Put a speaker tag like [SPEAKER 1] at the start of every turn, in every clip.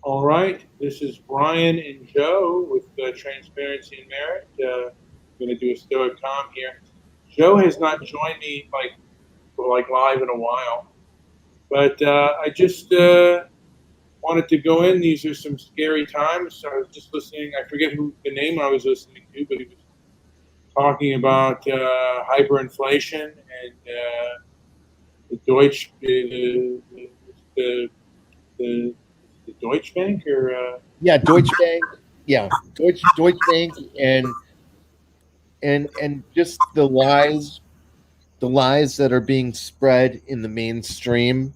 [SPEAKER 1] All right, this is Brian and Joe with Transparency and Merit. I'm going to do a Stoic Calm here. Joe has not joined me like live in a while, but I just wanted to go in. These are some scary times. So I was just listening. I forget who the name I was listening to, but he was talking about hyperinflation and the Deutsche the, the, the Deutsche Bank or
[SPEAKER 2] Yeah, Deutsche Bank. Yeah, Deutsche Bank, and just the lies that are being spread in the mainstream,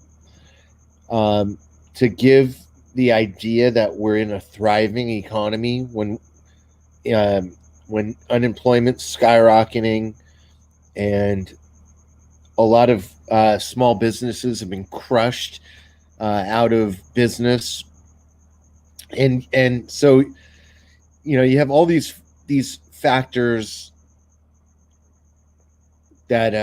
[SPEAKER 2] to give the idea that we're in a thriving economy um, when unemployment's skyrocketing, and a lot of small businesses have been crushed out of business, and so you have all these factors that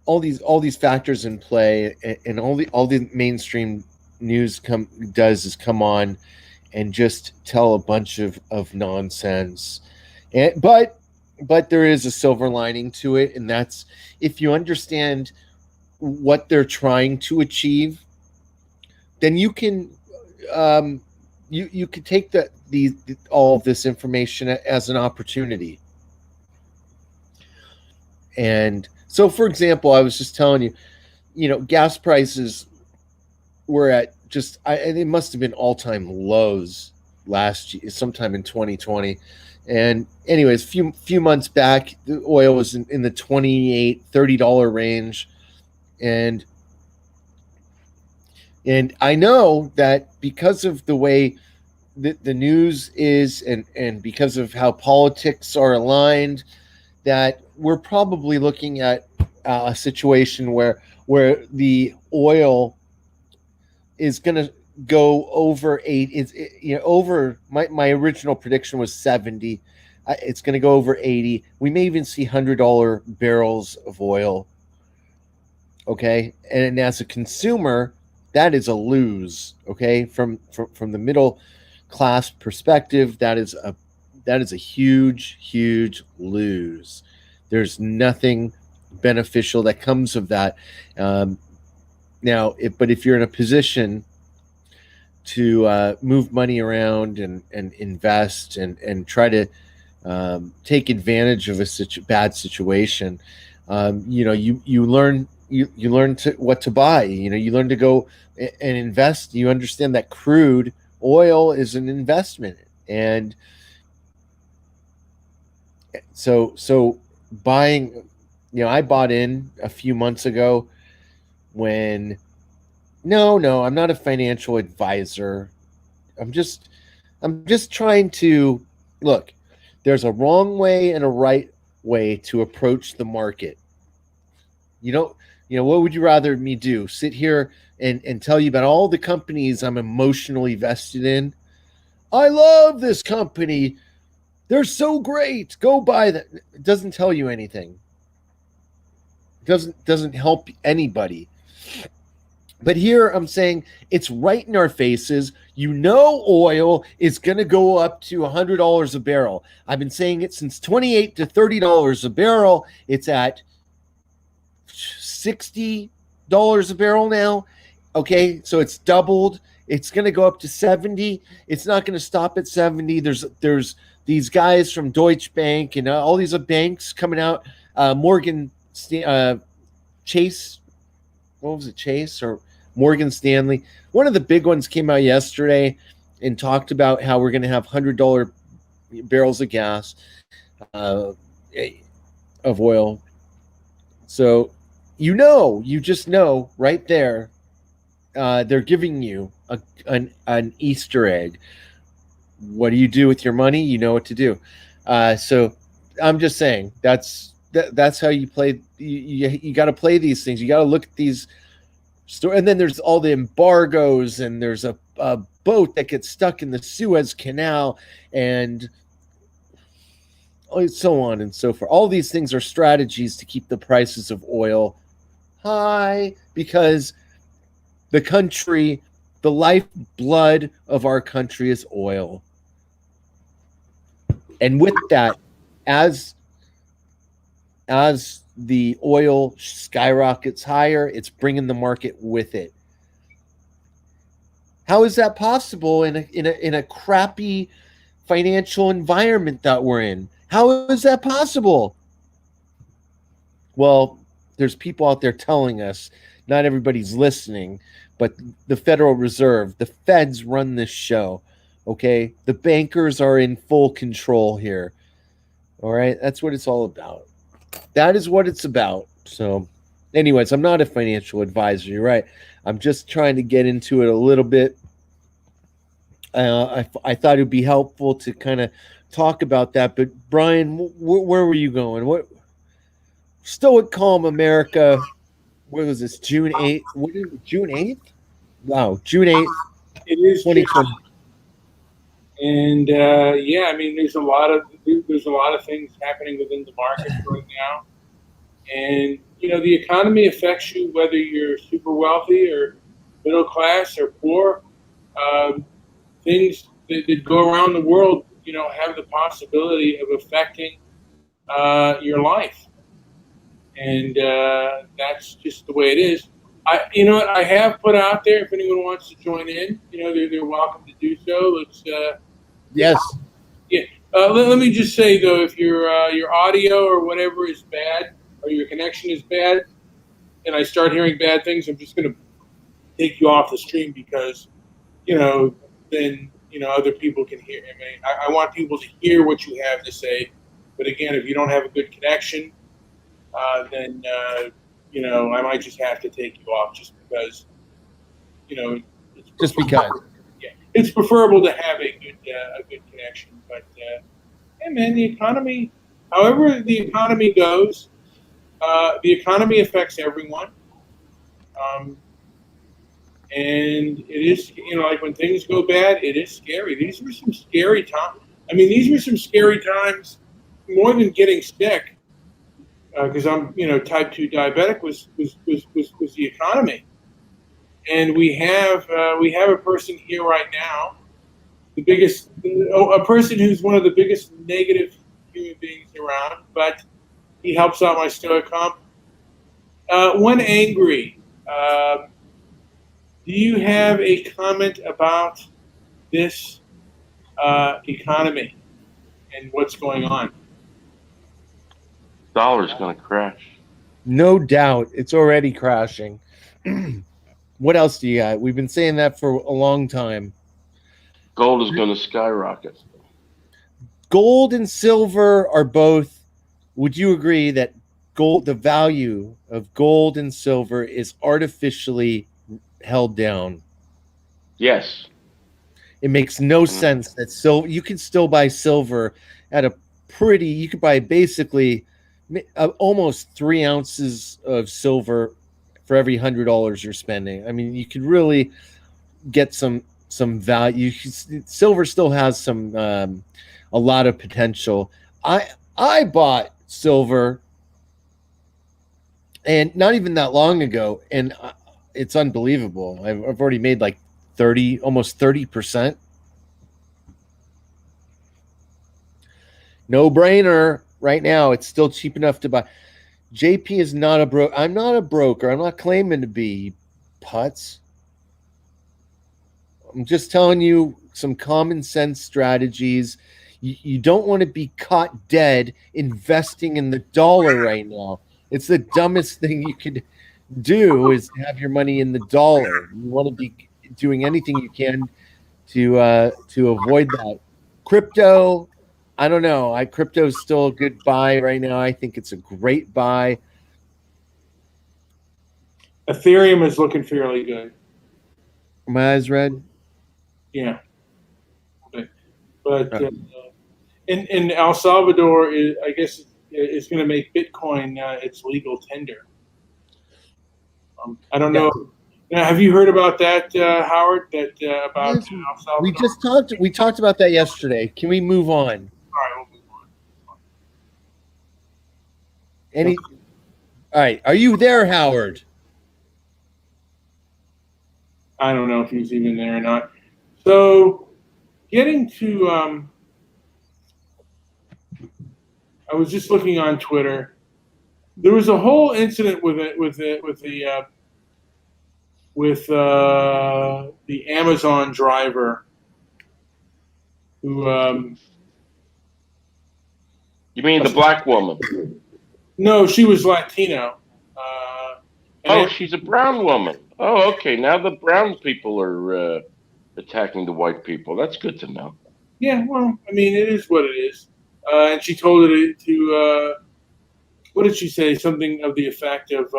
[SPEAKER 2] all these factors in play, and all the mainstream news come on and just tell a bunch of nonsense. But there is a silver lining to it, and that's if you understand what they're trying to achieve, then um, you can take all of this information as an opportunity. And so, for example, I was just telling you, gas prices were at it must have been all-time lows last year, sometime in 2020. And anyways, few months back, the oil was in the $28-30 range. And I know that because of the way the news is, and because of how politics are aligned, that we're probably looking at a situation where the oil is going to go over eight. Over my original prediction was 70. It's going to go over 80. We may even see $100 barrels of oil. Okay, and as a consumer, that is a lose. Okay, from the middle class perspective, that is a huge lose. There's nothing beneficial that comes of that. But if you're in a position to move money around and invest and try to take advantage of a bad situation, you learn what to buy. You learn to go and invest. You understand that crude oil is an investment, and so buying. I bought in a few months ago when no, I'm not a financial advisor. I'm just I'm just trying to look. There's a wrong way and a right way to approach the market. You know, what would you rather me do? Sit here and tell you about all the companies I'm emotionally vested in? I love this company. They're so great. Go buy them. It doesn't tell you anything. It doesn't help anybody. But here I'm saying it's right in our faces. Oil is going to go up to $100 a barrel. I've been saying it since $28 to $30 a barrel. It's at $60 a barrel now. Okay, so it's doubled. It's going to go up to 70. It's not going to stop at 70. There's these guys from Deutsche Bank and all these banks coming out. Morgan Chase, what was it, Chase or Morgan Stanley? One of the big ones came out yesterday and talked about how we're going to have $100 barrels of gas, of oil. So you just know right there, they're giving you an Easter egg. What do you do with your money? You know what to do. So I'm just saying that's how you play. You got to play these things. You got to look at these stories. And then there's all the embargoes, and there's a boat that gets stuck in the Suez Canal, and so on and so forth. All these things are strategies to keep the prices of oil high because the country The lifeblood of our country is oil. And with that, as the oil skyrockets higher, it's bringing the market with it. How is that possible in a crappy financial environment that we're in? How is that possible? Well, there's people out there telling us, not everybody's listening, but the Federal Reserve, the feds run this show. Okay? The bankers are in full control here. All right? That's what it's all about. That is what it's about. So, anyways, I'm not a financial advisor. You're right. I'm just trying to get into it a little bit. I thought it would be helpful to kind of talk about that. But Brian, where were you going? What Stoic Calm America? What was this? June 8th? What is it, June 8th? Wow, June 8th,
[SPEAKER 1] It is June,
[SPEAKER 2] 2020.
[SPEAKER 1] and yeah, I mean, there's a lot of things happening within the markets right now, and you know, the economy affects you whether you're super wealthy or middle class or poor. Um, Things that go around the world, you know, have the possibility of affecting your life, and that's just the way it is. You know what, I have put out there. If anyone wants to join in, you know, they're welcome to do so.
[SPEAKER 2] Yes.
[SPEAKER 1] Yeah. Let me just say though, if your audio or whatever is bad, or your connection is bad, and I start hearing bad things, I'm just going to take you off the stream because, you know, then you know other people can hear. I mean, I want people to hear what you have to say. But again, if you don't have a good connection, then you know I might just have to take you off just because you know it's
[SPEAKER 2] Just because.
[SPEAKER 1] yeah, it's preferable to have a good connection. But hey, man, the economy, however the economy goes, the economy affects everyone. Um, and it is, you know, like when things go bad, it is scary. These were some scary times. I mean, these were some scary times more than getting sick, because I'm, you know, type 2 diabetic was the economy. And we have a person here right now, the biggest, a person who's one of the biggest negative human beings around, but he helps out my Stoic Calm. When angry, do you have a comment about this economy and what's going on?
[SPEAKER 3] Dollar's going to crash.
[SPEAKER 2] No doubt. It's already crashing. What else do you got? We've been saying that for a long time.
[SPEAKER 3] Gold is going to skyrocket.
[SPEAKER 2] Gold and silver are both. Would you agree that the value of gold and silver is artificially held down?
[SPEAKER 3] Yes.
[SPEAKER 2] It makes no sense that silver, you can still buy silver at a you could buy basically almost 3 ounces of silver for every $100 you're spending. I mean, you could really get some value. Silver still has some a lot of potential. I bought silver, and not even that long ago, and it's unbelievable. I've already made like almost 30%. No brainer right now. It's still cheap enough to buy. JP is not a broker. I'm not a broker. I'm not claiming to be, putz. I'm just telling you some common sense strategies. You don't want to be caught dead investing in the dollar right now. It's the dumbest thing you could do is have your money in the dollar. You want to be doing anything you can to avoid that. Crypto, I don't know. Crypto is still a good buy right now. I think it's a great buy.
[SPEAKER 1] Ethereum is looking fairly good.
[SPEAKER 2] My eyes red.
[SPEAKER 1] Yeah, but in El Salvador, I guess is going to make Bitcoin its legal tender. I don't know. Now, have you heard about that, Howard? That about
[SPEAKER 2] Yes,
[SPEAKER 1] El Salvador?
[SPEAKER 2] we talked about that yesterday. Can we move on?
[SPEAKER 1] All right, we'll move on.
[SPEAKER 2] All right. Are you there, Howard?
[SPEAKER 1] I don't know if he's even there or not. So, getting to, I was just looking on Twitter. There was a whole incident with the Amazon driver who
[SPEAKER 3] You mean the black woman?
[SPEAKER 1] no, she was Latino. Uh, and
[SPEAKER 3] Oh,
[SPEAKER 1] it,
[SPEAKER 3] she's a brown woman. Oh, okay. Now the brown people are attacking the white people. That's good to know.
[SPEAKER 1] yeah, well, I mean, it is what it is. And she told it to what did she say? Something of the effect of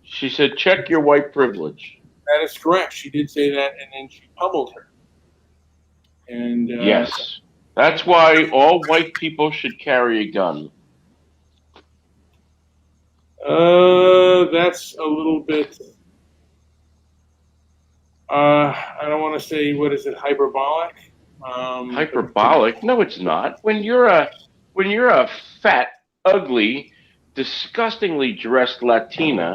[SPEAKER 3] She said, "Check your white privilege."
[SPEAKER 1] that is correct. She did say that, and then she pummeled her. And
[SPEAKER 3] Yes, that's why all white people should carry a gun.
[SPEAKER 1] that's a little bit. I don't want to say what is it hyperbolic.
[SPEAKER 3] Hyperbolic? No, it's not. When you're a fat, ugly, disgustingly dressed Latina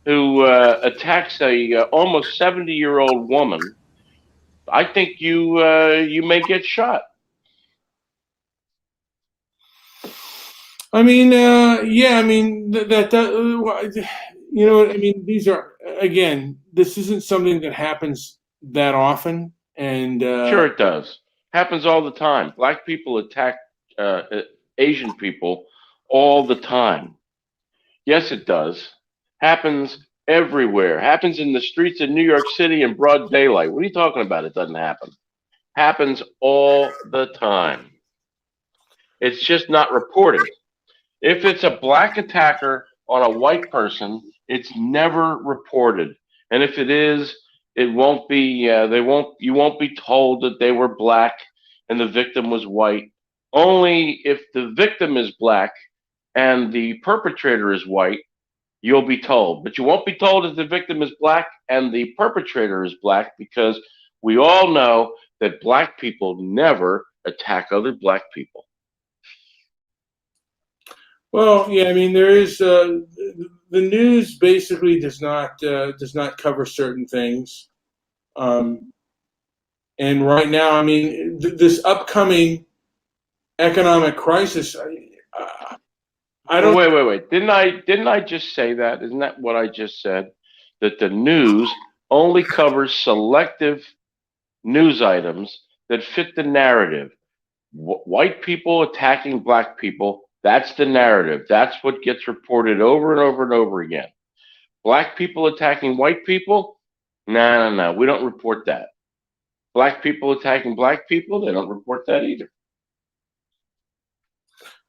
[SPEAKER 3] who attacks a almost 70-year-old woman, I think you may get shot.
[SPEAKER 1] I mean, yeah, I mean you know, I mean, these are again, this isn't something that happens that often, and
[SPEAKER 3] Sure, it does. Happens all the time. Black people attack uh, Asian people all the time. Yes, it does. Happens everywhere. Happens in the streets of New York City in broad daylight. What are you talking about? It doesn't happen. Happens all the time. It's just not reported. If it's a black attacker on a white person, it's never reported. And if it is, it won't be. They won't. You won't be told that they were black and the victim was white. Only if the victim is black and the perpetrator is white, you'll be told. But you won't be told if the victim is black and the perpetrator is black because we all know that black people never attack other black people.
[SPEAKER 1] well, yeah, I mean, there is the news basically does not cover certain things, um, and right now, I mean, this upcoming economic crisis. I
[SPEAKER 3] Well,
[SPEAKER 1] don't.
[SPEAKER 3] wait. Didn't I just say that? Isn't that what I just said? That the news only covers selective news items that fit the narrative. White people attacking black people, that's the narrative. That's what gets reported over and over and over again. Black people attacking white people? No. We don't report that. Black people attacking black people, they don't report that either.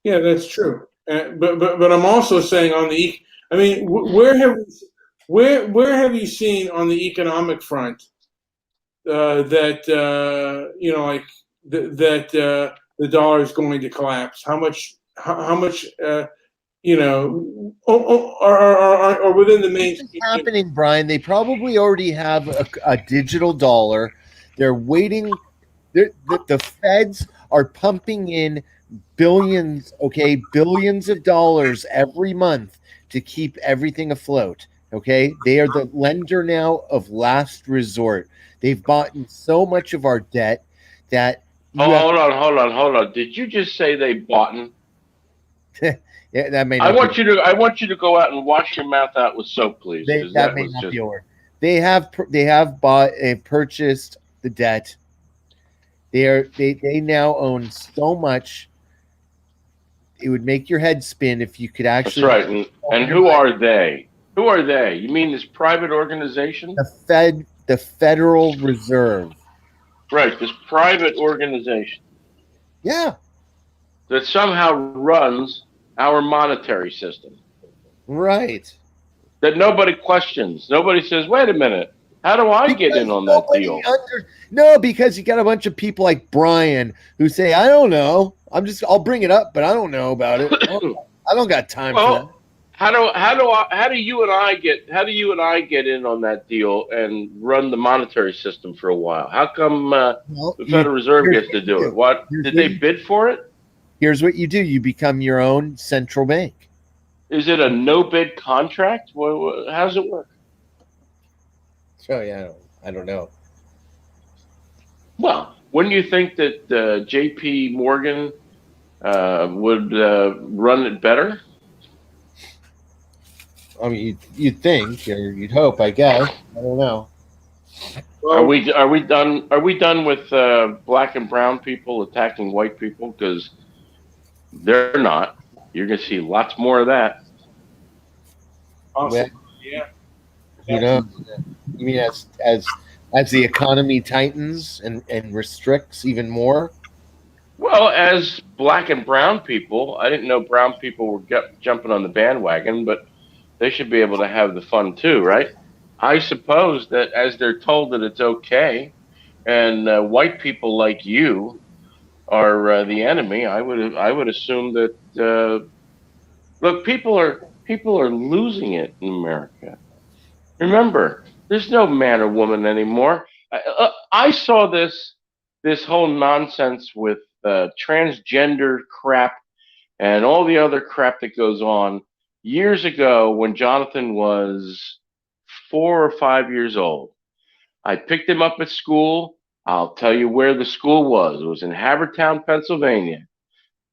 [SPEAKER 1] Yeah, that's true. But I'm also saying on the. I mean, where have you seen on the economic front that like that the dollar is going to collapse? How much are within the
[SPEAKER 2] This is
[SPEAKER 1] mainstream?
[SPEAKER 2] happening, Brian. They probably already have a digital dollar. They're waiting. The feds are pumping in billions of dollars every month to keep everything afloat. Okay, they are the lender now of last resort. They've bought in so much of our debt that you
[SPEAKER 3] Oh,
[SPEAKER 2] have.
[SPEAKER 3] hold on. Did you just say they bought?
[SPEAKER 2] Yeah, that may
[SPEAKER 3] I
[SPEAKER 2] not be.
[SPEAKER 3] want you to I want you to go out and wash your mouth out with soap, please, because
[SPEAKER 2] That
[SPEAKER 3] that
[SPEAKER 2] may
[SPEAKER 3] was
[SPEAKER 2] not
[SPEAKER 3] just
[SPEAKER 2] be a word. They have bought and purchased the debt. They now own so much. It would make your head spin if you could
[SPEAKER 3] that's
[SPEAKER 2] actually
[SPEAKER 3] right. And who are they? Who are they? You mean this private organization?
[SPEAKER 2] the Federal Reserve.
[SPEAKER 3] Right, this private organization
[SPEAKER 2] Yeah,
[SPEAKER 3] that somehow runs our monetary system
[SPEAKER 2] right.
[SPEAKER 3] that nobody questions. Nobody says, "Wait a minute, how do I get in
[SPEAKER 2] Because
[SPEAKER 3] on that deal?"
[SPEAKER 2] no, because you got a bunch of people like Brian who say, "I don't know. I'll bring it up, but I don't know about it. I don't got time for that."
[SPEAKER 3] Well, how do you and I get in on that deal and run the monetary system for a while? How come
[SPEAKER 2] Well,
[SPEAKER 3] the Federal Reserve
[SPEAKER 2] here's
[SPEAKER 3] gets
[SPEAKER 2] what
[SPEAKER 3] to
[SPEAKER 2] you
[SPEAKER 3] do it?
[SPEAKER 2] do.
[SPEAKER 3] What did they bid for it?
[SPEAKER 2] Here's what you do. You become your own central bank.
[SPEAKER 3] Is it a no bid contract? How does it work?
[SPEAKER 2] So yeah, I don't know.
[SPEAKER 3] Well, wouldn't you think that J.P. Morgan would run it better?
[SPEAKER 2] I mean, you'd think, or you'd hope, I guess. I don't know.
[SPEAKER 1] Well,
[SPEAKER 3] Are we done? Are we done with black and brown people attacking white people? Because they're not. You're going to see lots more of that.
[SPEAKER 2] Well,
[SPEAKER 1] possibly, yeah.
[SPEAKER 2] who knows? You mean as the economy tightens and restricts even more?
[SPEAKER 3] Well, as black and brown people, I didn't know brown people were jumping on the bandwagon, but they should be able to have the fun too, right? I suppose that as they're told that it's okay, and white people like you are the enemy, I would assume that look, people are losing it in America. Remember, there's no man or woman anymore. I saw this whole nonsense with transgender crap and all the other crap that goes on years ago when Jonathan was 4 or 5 years old. I picked him up at school. I'll tell you where the school was. It was in Havertown, Pennsylvania.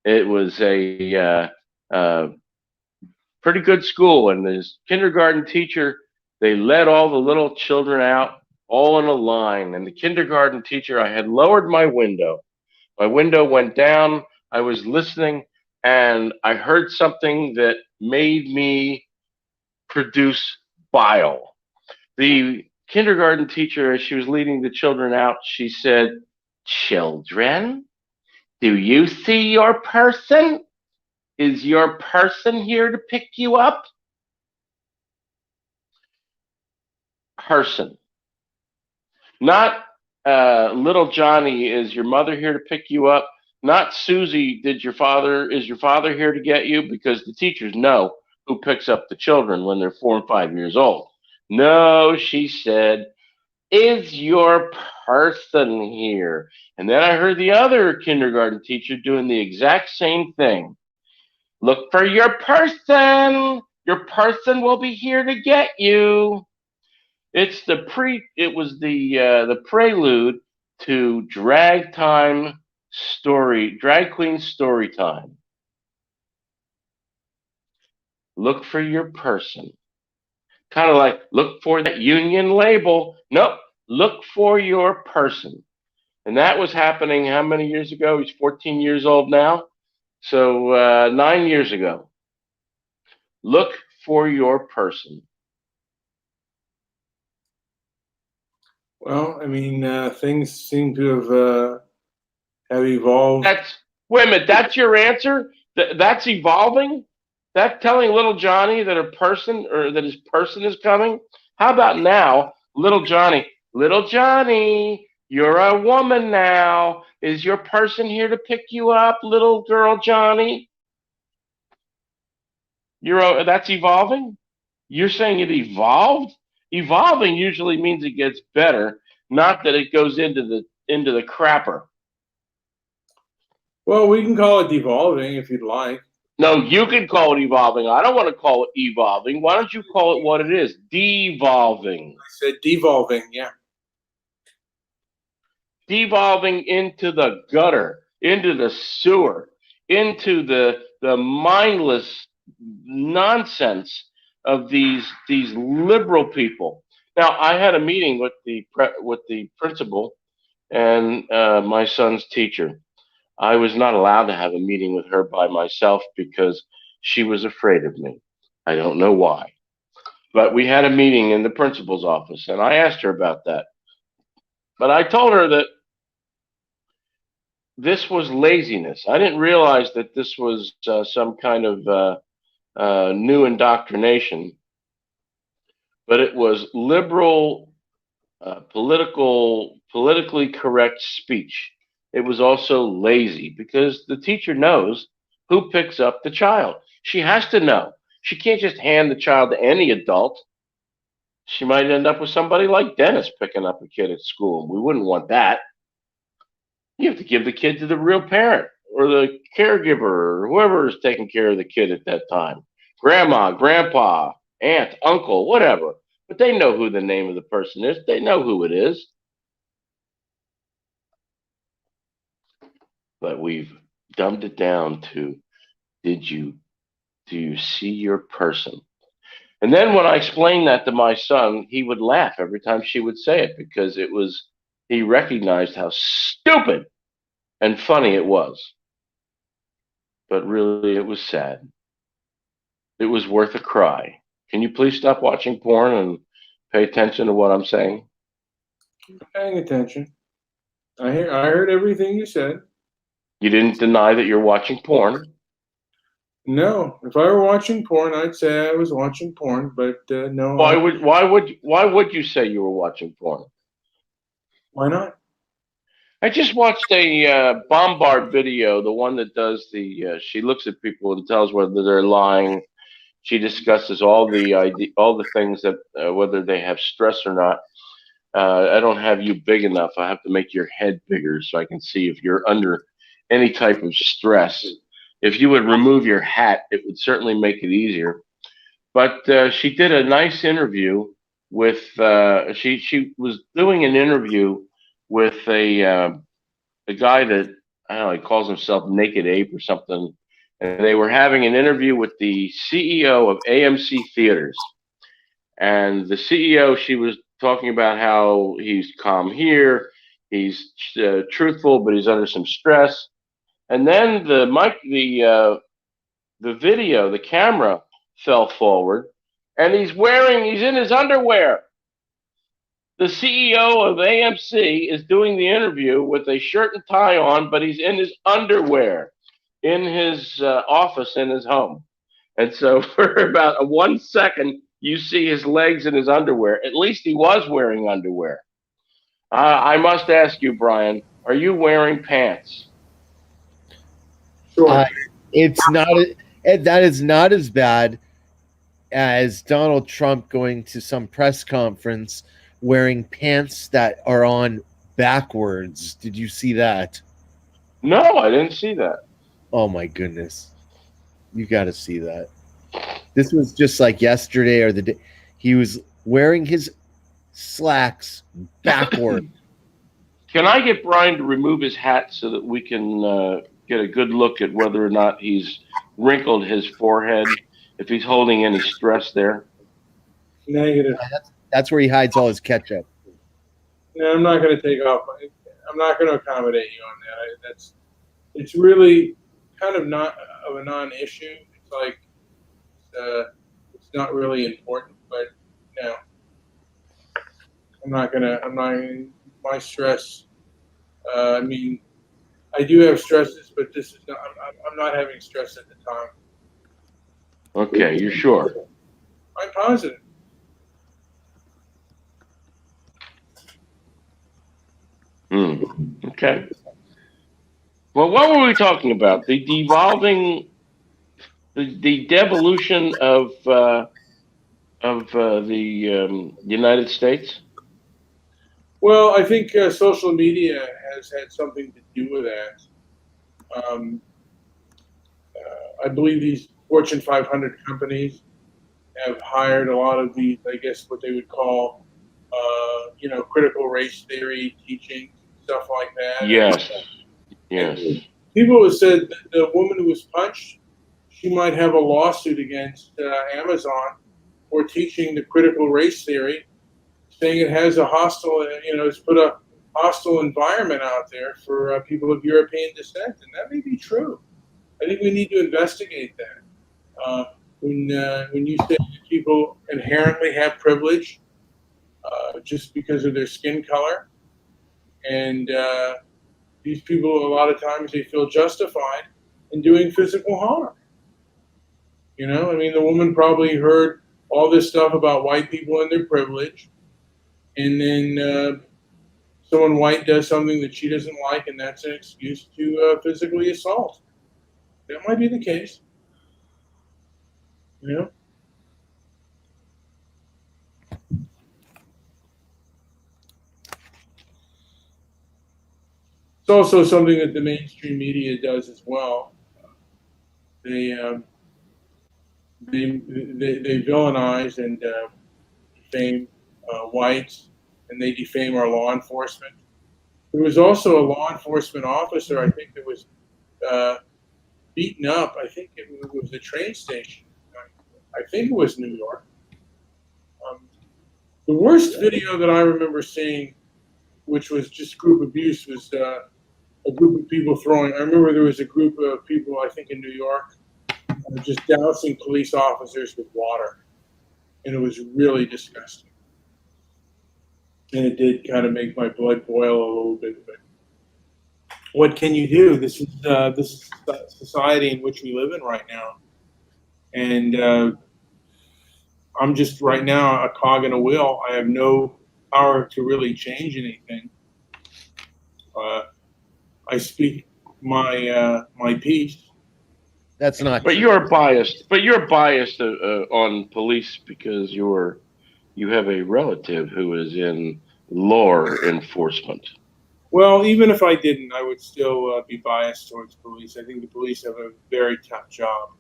[SPEAKER 3] It was a uh, pretty good school, and this kindergarten teacher, they led all the little children out all in a line, and the kindergarten teacher, I had lowered my window. My window went down. I was listening, and I heard something that made me produce bile. The kindergarten teacher, as she was leading the children out, she said, "Children, do you see your person? Is your person here to pick you up?" Person. Not little Johnny, is your mother here to pick you up? Not Susie, is your father here to get you? Because the teachers know who picks up the children when they're 4 and 5 years old. No, she said, is your person here? And then I heard the other kindergarten teacher doing the exact same thing. Look for your person. Your person will be here to get you. It was the prelude to drag queen story time. Look for your person. Kind of like look for that union label. Nope. Look for your person. And that was happening how many years ago? He's 14 years old now. So 9 years ago. Look for your person.
[SPEAKER 1] Well, I mean, things seem to have evolved.
[SPEAKER 3] That's Wait a minute. That's your answer. That's evolving. That telling little Johnny that a person or that his person is coming. How about now, little Johnny? Little Johnny, you're a woman now. Is your person here to pick you up, little girl Johnny? That's evolving. You're saying it evolved. Evolving usually means it gets better, not that it goes into the crapper.
[SPEAKER 1] Well, we can call it devolving if you'd like.
[SPEAKER 3] No, you can call it evolving. I don't want to call it evolving. Why don't you call it what it is? Devolving.
[SPEAKER 1] I said devolving, yeah.
[SPEAKER 3] Devolving into the gutter, into the sewer, into the mindless nonsense of these liberal people. Now, I had a meeting with the principal and my son's teacher. I was not allowed to have a meeting with her by myself because she was afraid of me. I don't know why. But we had a meeting in the principal's office, and I asked her about that. But I told her that this was laziness. I didn't realize that this was some kind of new indoctrination, but it was liberal, politically correct speech. It was also lazy because the teacher knows who picks up the child. She has to know. She can't just hand the child to any adult. She might end up with somebody like Dennis picking up a kid at school. We wouldn't want that. You have to give the kid to the real parent or the caregiver or whoever is taking care of the kid at that time. Grandma, grandpa, aunt, uncle, whatever. But they know who the name of the person is. They know who it is. But we've dumbed it down to, did you do you see your person? And then when I explained that to my son, he would laugh every time she would say it because he recognized how stupid and funny it was. But really, it was sad. It was worth a cry. Can you please stop watching porn and pay attention to what I'm saying?
[SPEAKER 1] Paying attention. I heard everything you said.
[SPEAKER 3] You didn't deny that you're watching porn.
[SPEAKER 1] No, if I were watching porn, I'd say I was watching porn, but no.
[SPEAKER 3] Why would you say you were watching porn?
[SPEAKER 1] Why not?
[SPEAKER 3] I just watched a Bombard video, the one that does she looks at people and tells whether they're lying. She discusses all the things that whether they have stress or not. I don't have you big enough. I have to make your head bigger so I can see if you're under any type of stress. If you would remove your hat, it would certainly make it easier. But she did a nice interview with. She was doing an interview with a guy that I don't know. He calls himself Naked Ape or something. And they were having an interview with the CEO of AMC Theaters. And the CEO, she was talking about how he's calm here, he's truthful, but he's under some stress. And then the video, the camera fell forward, and he's in his underwear. The CEO of AMC is doing the interview with a shirt and tie on, but he's in his underwear in his office in his home. And so for about 1 second, you see his legs in his underwear. At least he was wearing underwear. I must ask you, Brian, are you wearing pants?
[SPEAKER 1] Sure.
[SPEAKER 2] It's not. That is not as bad as Donald Trump going to some press conference wearing pants that are on backwards. Did you see that?
[SPEAKER 3] No, I didn't see that.
[SPEAKER 2] Oh my goodness. You got to see that. This was just like yesterday or the day. He was wearing his slacks backward.
[SPEAKER 3] Can I get Brian to remove his hat so that we can get a good look at whether or not he's wrinkled his forehead, if he's holding any stress there?
[SPEAKER 1] Negative.
[SPEAKER 2] That's where he hides all his ketchup.
[SPEAKER 1] No, I'm not going to take off. I'm not going to accommodate you on that. It's really kind of not of a non-issue. It's like it's not really important, but no, I'm not gonna. My stress. I mean, I do have stresses, but this is not. I'm not having stress at the time.
[SPEAKER 3] Okay, you're sure?
[SPEAKER 1] I'm positive.
[SPEAKER 3] Okay. Well, what were we talking about? The devolution of the United States.
[SPEAKER 1] Well, I think social media has had something to do with that. I believe these Fortune 500 companies have hired a lot of these, I guess, what they would call, critical race theory teaching, stuff like that.
[SPEAKER 3] Yes.
[SPEAKER 1] And
[SPEAKER 3] Yes.
[SPEAKER 1] people have said that the woman who was punched, she might have a lawsuit against Amazon for teaching the critical race theory, saying it has a hostile, it's put a hostile environment out there for people of European descent, and that may be true. I think we need to investigate that. When you say that people inherently have privilege just because of their skin color, and these people, a lot of times, they feel justified in doing physical harm. I mean, the woman probably heard all this stuff about white people and their privilege, and then someone white does something that she doesn't like, and that's an excuse to physically assault. That might be the case. It's also something that the mainstream media does as well. They they villainize and defame whites, and they defame our law enforcement. There was also a law enforcement officer, I think, that was beaten up. I think it was the train station. I think it was New York. The worst video that I remember seeing, which was just group abuse, was a group of people throwing. I remember there was a group of people, I think in New York, just dousing police officers with water, and it was really disgusting. And it did kind of make my blood boil a little bit. But what can you do? This is the society in which we live in right now, and I'm just right now a cog in a wheel. I have no power to really change anything. I speak my piece.
[SPEAKER 2] That's not
[SPEAKER 3] But
[SPEAKER 2] true.
[SPEAKER 3] you're biased. But you're biased on police because you have a relative who is in law enforcement.
[SPEAKER 1] Well, even if I didn't, I would still be biased towards police. I think the police have a very tough job.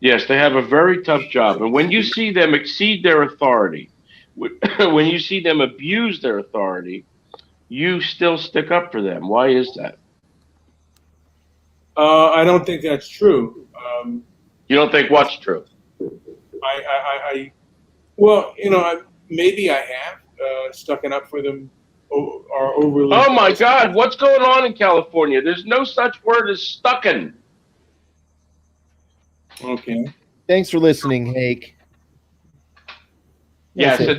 [SPEAKER 3] Yes, they have a very tough job. And when you see them exceed their authority, when you see them abuse their authority, you still stick up for them. Why is that?
[SPEAKER 1] I don't think that's true.
[SPEAKER 3] You don't think what's true?
[SPEAKER 1] Well, maybe I have stucken up for them or overly.
[SPEAKER 3] Oh my God, what's going on in California? There's no such word as stucken.
[SPEAKER 1] Okay.
[SPEAKER 2] Thanks for listening, Hake.
[SPEAKER 3] Yes,
[SPEAKER 2] That's it.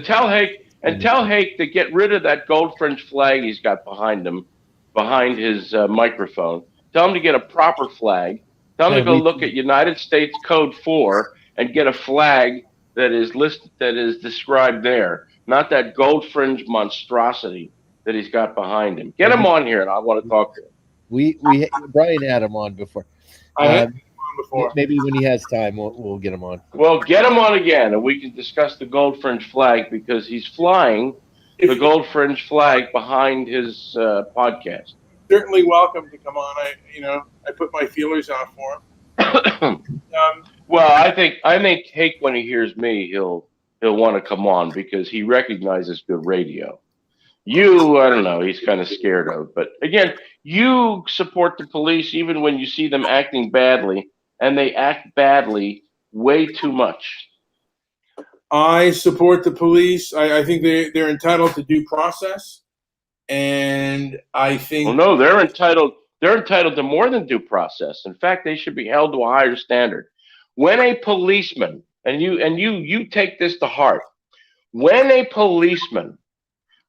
[SPEAKER 3] and tell Hake to get rid of that gold fringe flag he's got behind him, behind his microphone. Tell him to get a proper flag. Tell him to go look at United States Code 4 and get a flag that is listed, that is described there, not that gold fringe monstrosity that he's got behind him. Get him on here, and I want to talk to him.
[SPEAKER 2] Brian had him on before.
[SPEAKER 1] I had him on before.
[SPEAKER 2] Maybe when he has time, we'll get him on.
[SPEAKER 3] Well, get him on again, and we can discuss the gold fringe flag because he's flying the gold fringe flag behind his podcast.
[SPEAKER 1] Certainly welcome to come on. I put my feelers out for him.
[SPEAKER 3] Well, I think Hake, when he hears me, he'll want to come on because he recognizes good radio. You, I don't know, he's kind of scared of. But again, you support the police even when you see them acting badly, and they act badly way too much.
[SPEAKER 1] I support the police. I think they're entitled to due process, and I think.
[SPEAKER 3] Well, no, they're entitled. They're entitled to more than due process. In fact, they should be held to a higher standard. When a policeman, and you take this to heart, when a policeman,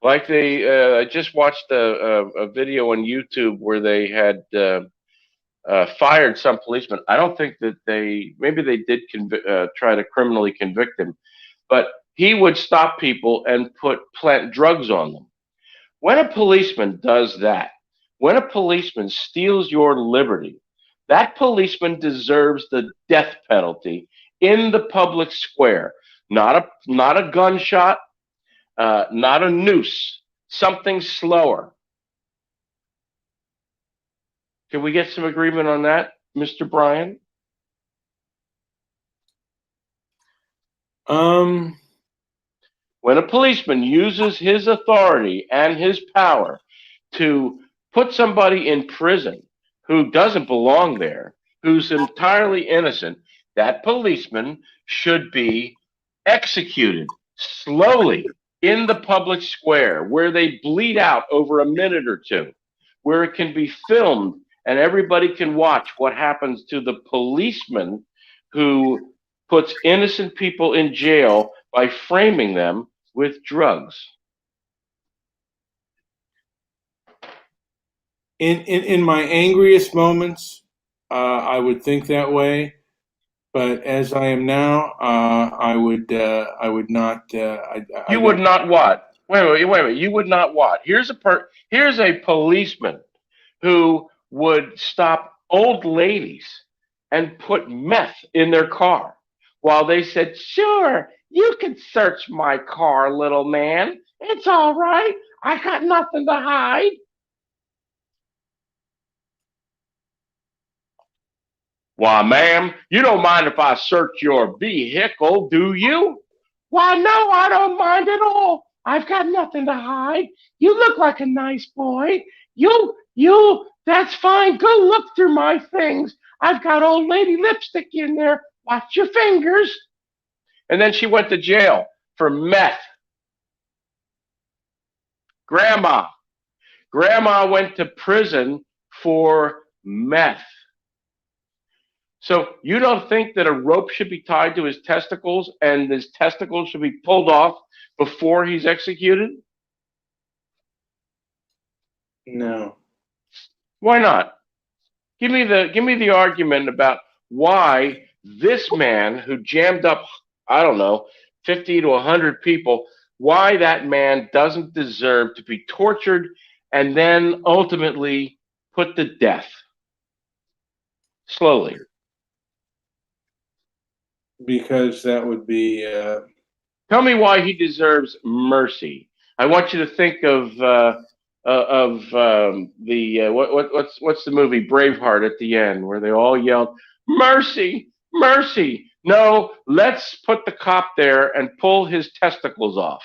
[SPEAKER 3] like I just watched a video on YouTube where they had fired some policeman. I don't think that maybe they did try to criminally convict him, but he would stop people and plant drugs on them. When a policeman does that, when a policeman steals your liberty, that policeman deserves the death penalty in the public square. Not a gunshot, not a noose, something slower. Can we get some agreement on that, Mr. Bryan? When a policeman uses his authority and his power to put somebody in prison who doesn't belong there, who's entirely innocent, that policeman should be executed slowly in the public square where they bleed out over a minute or two, where it can be filmed and everybody can watch what happens to the policeman who puts innocent people in jail by framing them with drugs.
[SPEAKER 1] In my angriest moments, I would think that way, but as I am now, I would not.
[SPEAKER 3] You would not what? Wait. You would not what? Here's a policeman who would stop old ladies and put meth in their car while they said, "Sure, you can search my car, little man. It's all right. I got nothing to hide." Why, ma'am, you don't mind if I search your vehicle, do you? Why, no, I don't mind at all. I've got nothing to hide. You look like a nice boy. That's fine. Go look through my things. I've got old lady lipstick in there. Watch your fingers. And then she went to jail for meth. Grandma. Grandma went to prison for meth. So you don't think that a rope should be tied to his testicles and his testicles should be pulled off before he's executed?
[SPEAKER 1] No.
[SPEAKER 3] Why not? Give me the argument about why this man who jammed up, I don't know, 50 to 100 people, why that man doesn't deserve to be tortured and then ultimately put to death slowly.
[SPEAKER 1] Because that would be.
[SPEAKER 3] Tell me why he deserves mercy. I want you to think of what's the movie Braveheart at the end where they all yelled mercy, mercy. No, let's put the cop there and pull his testicles off.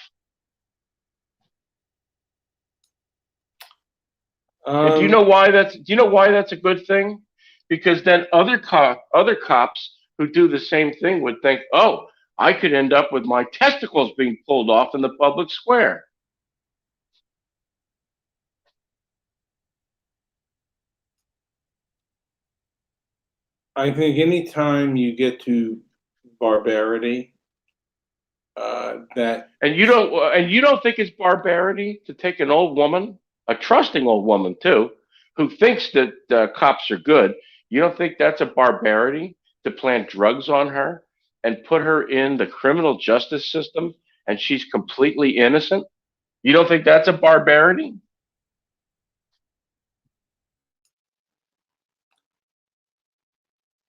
[SPEAKER 3] And do you know why that's a good thing? Because then other cops who do the same thing would think, oh, I could end up with my testicles being pulled off in the public square.
[SPEAKER 1] I think anytime you get to barbarity,
[SPEAKER 3] and you don't think it's barbarity to take an old woman, a trusting old woman too, who thinks that cops are good. You don't think that's a barbarity to plant drugs on her and put her in the criminal justice system and she's completely innocent? You don't think that's a barbarity?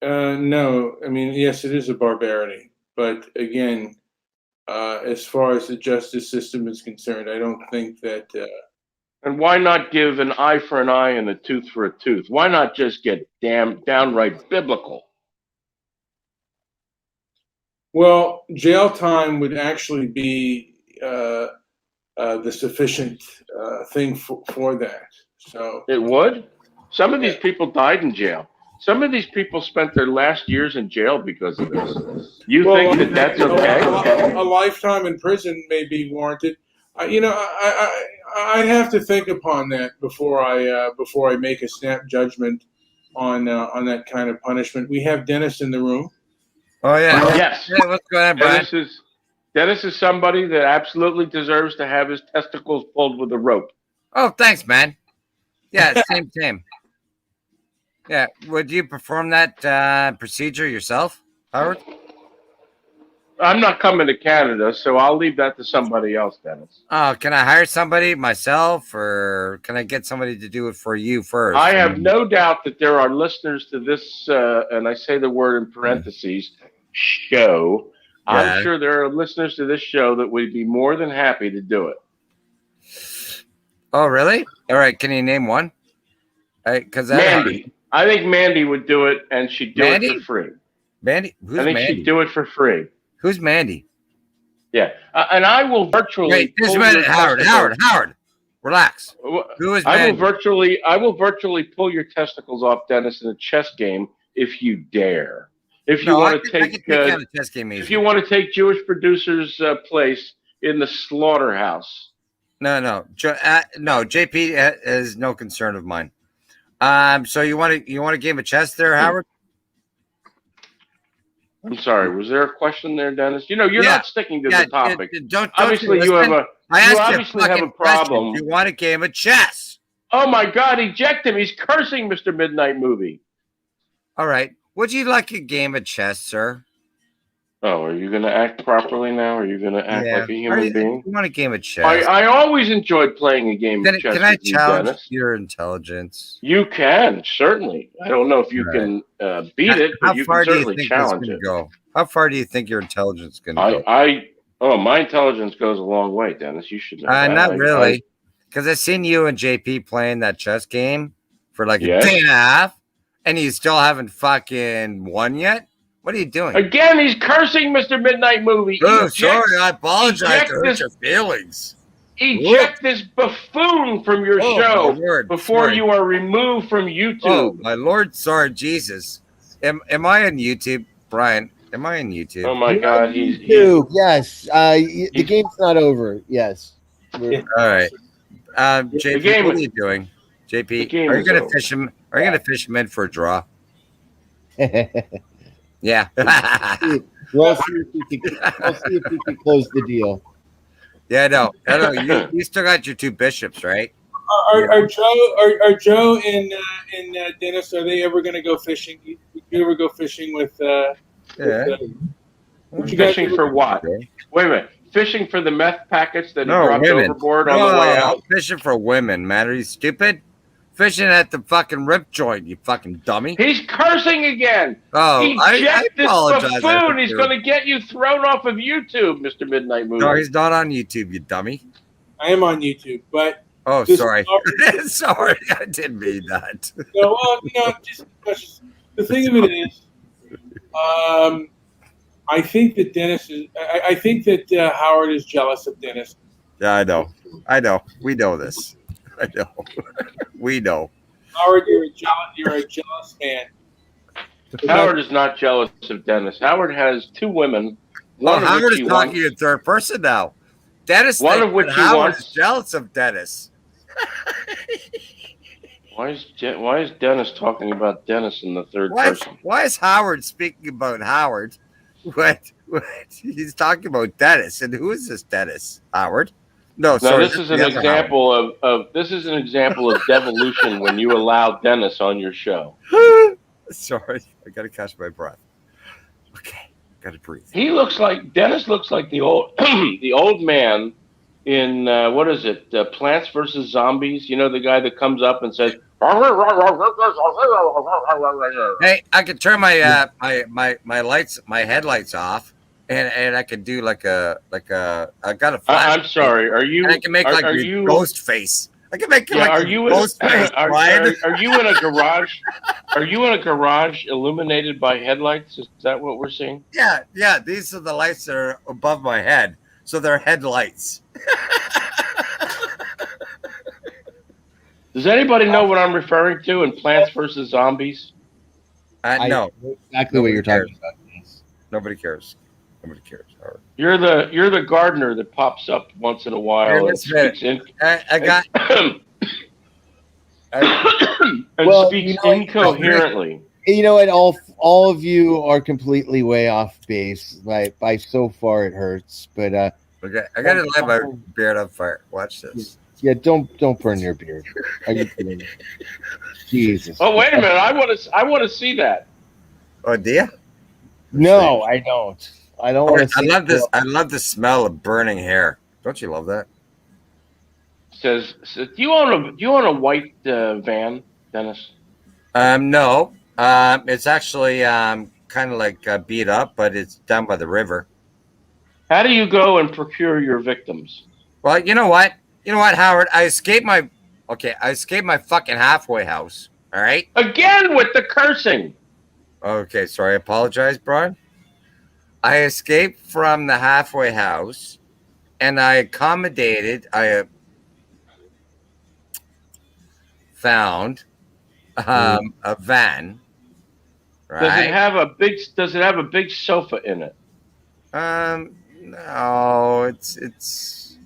[SPEAKER 1] No, I mean, yes, it is a barbarity, but again, as far as the justice system is concerned, I don't think that.
[SPEAKER 3] And why not give an eye for an eye and a tooth for a tooth? Why not just get downright biblical?
[SPEAKER 1] Well, jail time would actually be the sufficient thing for that. So
[SPEAKER 3] it would. Some of these people died in jail. Some of these people spent their last years in jail because of this. You think that that's okay?
[SPEAKER 1] A lifetime in prison may be warranted. I'd have to think upon that before I make a snap judgment on that kind of punishment. We have Dennis in the room.
[SPEAKER 4] Oh yeah.
[SPEAKER 3] Yes.
[SPEAKER 4] Yeah, what's going on, Brian?
[SPEAKER 3] Dennis is somebody that absolutely deserves to have his testicles pulled with a rope.
[SPEAKER 4] Oh, thanks, man. Yeah, same. Yeah, would you perform that procedure yourself, Howard?
[SPEAKER 3] I'm not coming to Canada, so I'll leave that to somebody else, Dennis.
[SPEAKER 4] Oh, can I hire somebody myself, or can I get somebody to do it for you first?
[SPEAKER 3] I have no doubt that there are listeners to this, and I say the word in parentheses, show. Yeah. I'm sure there are listeners to this show that would be more than happy to do it.
[SPEAKER 4] Oh, really? All right, can you name one? Because
[SPEAKER 3] Mandy. I think Mandy would do it, and she'd do it for free.
[SPEAKER 4] Mandy? Who's Mandy?
[SPEAKER 3] She'd do it for free.
[SPEAKER 4] Who's Mandy?
[SPEAKER 3] Yeah, and I will virtually.
[SPEAKER 4] Wait, just a minute, Howard. Relax. Who is Mandy?
[SPEAKER 3] I will virtually pull your testicles off, Dennis, in a chess game if you dare. If you want to take
[SPEAKER 4] a chess game easy.
[SPEAKER 3] If you want to take Jewish producers' place in the slaughterhouse.
[SPEAKER 4] No. JP is no concern of mine. So you want a game of chess there, Howard?
[SPEAKER 3] I'm sorry. Was there a question there, Dennis? You're not sticking to the topic.
[SPEAKER 4] Obviously,
[SPEAKER 3] you have a problem.
[SPEAKER 4] You want a game of chess?
[SPEAKER 3] Oh my God! Eject him. He's cursing Mr. Midnight Movie.
[SPEAKER 4] All right. Would you like a game of chess, sir?
[SPEAKER 3] Oh, are you going to act properly now? Are you going to act like a human being?
[SPEAKER 4] You want a game of chess?
[SPEAKER 3] I always enjoyed playing a game of chess.
[SPEAKER 4] Can I challenge
[SPEAKER 3] Dennis?
[SPEAKER 4] your intelligence?
[SPEAKER 3] You can, certainly. I don't know if you can beat it, but you can certainly challenge it.
[SPEAKER 4] How far do you think your intelligence can go?
[SPEAKER 3] My intelligence goes a long way, Dennis. You should know that.
[SPEAKER 4] Not really. Because I've seen you and JP playing that chess game for like a day and a half, and you still haven't fucking won yet. What are you doing?
[SPEAKER 3] Again, he's cursing Mr. Midnight Movie.
[SPEAKER 4] Oh, sorry. I apologize
[SPEAKER 3] eject
[SPEAKER 4] to hurt
[SPEAKER 3] this-
[SPEAKER 4] your feelings.
[SPEAKER 3] Eject this buffoon from your
[SPEAKER 4] Oh,
[SPEAKER 3] show
[SPEAKER 4] my Lord,
[SPEAKER 3] before
[SPEAKER 4] sorry.
[SPEAKER 3] you are removed from
[SPEAKER 4] Oh,
[SPEAKER 3] YouTube.
[SPEAKER 4] my Lord, sorry, Jesus. Am I on YouTube, Brian? Am I on YouTube?
[SPEAKER 3] Oh my
[SPEAKER 2] You're
[SPEAKER 3] God,
[SPEAKER 2] on
[SPEAKER 3] he's
[SPEAKER 2] YouTube, yes. The
[SPEAKER 3] he's-
[SPEAKER 2] game's not over. Yes.
[SPEAKER 1] Yeah.
[SPEAKER 4] All right. JP,
[SPEAKER 3] game
[SPEAKER 4] what are
[SPEAKER 3] is-
[SPEAKER 4] you doing?
[SPEAKER 3] the
[SPEAKER 4] JP,
[SPEAKER 3] game
[SPEAKER 4] are you
[SPEAKER 3] is
[SPEAKER 4] gonna
[SPEAKER 3] over.
[SPEAKER 4] fish him? Are you gonna fish him in for a draw? Yeah.
[SPEAKER 2] We'll see if we can close the deal.
[SPEAKER 4] Yeah, I know. You still got your two bishops, right?
[SPEAKER 1] Are Joe and Dennis, are they ever going to go fishing? You ever go fishing with?
[SPEAKER 4] Yeah.
[SPEAKER 1] What you guys
[SPEAKER 3] Fishing for what? Wait a minute. Fishing for the meth packets that he
[SPEAKER 4] No,
[SPEAKER 3] dropped
[SPEAKER 4] women.
[SPEAKER 3] overboard on the way out?
[SPEAKER 4] Fishing for women, man. Are you stupid? Fishing at the fucking rip joint, you fucking dummy.
[SPEAKER 3] He's cursing again.
[SPEAKER 4] Oh, I
[SPEAKER 3] Eject this
[SPEAKER 4] apologize.
[SPEAKER 3] buffoon. He's going to get you thrown off of YouTube, Mr. Midnight Movie.
[SPEAKER 4] No, he's not on YouTube, you dummy.
[SPEAKER 1] I am on YouTube, but
[SPEAKER 4] Oh,
[SPEAKER 1] This-
[SPEAKER 4] sorry. Sorry, I didn't mean that.
[SPEAKER 1] no, well, just the thing of it is, I think that Dennis is. I think that Howard is jealous of Dennis.
[SPEAKER 4] Yeah, I know. We know this. I know. We know.
[SPEAKER 1] Howard, you're a jealous man.
[SPEAKER 3] Howard is not jealous of Dennis. Howard has two women. One of
[SPEAKER 4] Howard
[SPEAKER 3] which
[SPEAKER 4] is
[SPEAKER 3] he
[SPEAKER 4] talking
[SPEAKER 3] wants.
[SPEAKER 4] in third person now. Dennis,
[SPEAKER 3] One
[SPEAKER 4] thinks
[SPEAKER 3] of which
[SPEAKER 4] that
[SPEAKER 3] he
[SPEAKER 4] Howard
[SPEAKER 3] wants-
[SPEAKER 4] is jealous of Dennis.
[SPEAKER 3] Why is Dennis talking about Dennis in the third person?
[SPEAKER 4] Why is Howard speaking about Howard? What? He's talking about Dennis, and who is this Dennis? Howard? No,
[SPEAKER 3] Now
[SPEAKER 4] sorry.
[SPEAKER 3] this is an
[SPEAKER 4] the other
[SPEAKER 3] example of this is an example of devolution when you allow Dennis on your show.
[SPEAKER 4] Howard. Sorry, I gotta catch my breath. Okay, gotta breathe.
[SPEAKER 3] Dennis looks like the old the old man in what is it? Plants versus Zombies. You know the guy that comes up and says,
[SPEAKER 4] Hey, I could turn my my lights, my headlights off, and I could do like a I got a flash.
[SPEAKER 3] I'm sorry. Are you?
[SPEAKER 4] And I can make
[SPEAKER 3] are
[SPEAKER 4] a
[SPEAKER 3] you?
[SPEAKER 4] ghost face. I can make
[SPEAKER 3] Yeah,
[SPEAKER 4] like
[SPEAKER 3] are
[SPEAKER 4] a
[SPEAKER 3] you
[SPEAKER 4] ghost face, Brian.
[SPEAKER 3] are you in a garage? Are you in a garage illuminated by headlights? Is that what we're seeing?
[SPEAKER 4] Yeah. These are the lights that are above my head, so they're headlights.
[SPEAKER 3] Does anybody know what I'm referring to in Plants versus Zombies?
[SPEAKER 2] I
[SPEAKER 4] No,
[SPEAKER 2] know exactly what you're talking about. Yes.
[SPEAKER 4] nobody cares. Nobody cares. All right.
[SPEAKER 3] You're the gardener that pops up once in a while
[SPEAKER 4] Here,
[SPEAKER 3] and
[SPEAKER 4] let's hit
[SPEAKER 3] speaks in
[SPEAKER 4] I got.
[SPEAKER 3] and
[SPEAKER 2] Well,
[SPEAKER 3] speaks
[SPEAKER 2] you know,
[SPEAKER 3] incoherently.
[SPEAKER 2] You know what? All of you are completely way off base. By so far it hurts. But
[SPEAKER 4] Okay, I gotta light my beard on fire. Watch this.
[SPEAKER 2] yeah, don't burn your beard. Are you kidding me? Jesus.
[SPEAKER 3] Oh wait a minute! I want to see that.
[SPEAKER 4] Oh, do you?
[SPEAKER 2] No, I don't. I don't want to.
[SPEAKER 4] I love this. I love the smell of burning hair. Don't you love that?
[SPEAKER 3] Says, do you own a white van, Dennis?
[SPEAKER 4] No. It's actually kind of like beat up, but it's down by the river.
[SPEAKER 3] How do you go and procure your victims?
[SPEAKER 4] Well, you know what? Howard? I escaped my fucking halfway house. All right.
[SPEAKER 3] Again with the cursing.
[SPEAKER 4] Okay, sorry. I apologize, Brian. I escaped from the halfway house, and I found a van. Right.
[SPEAKER 3] Does it have a big sofa in it?
[SPEAKER 4] No, it's.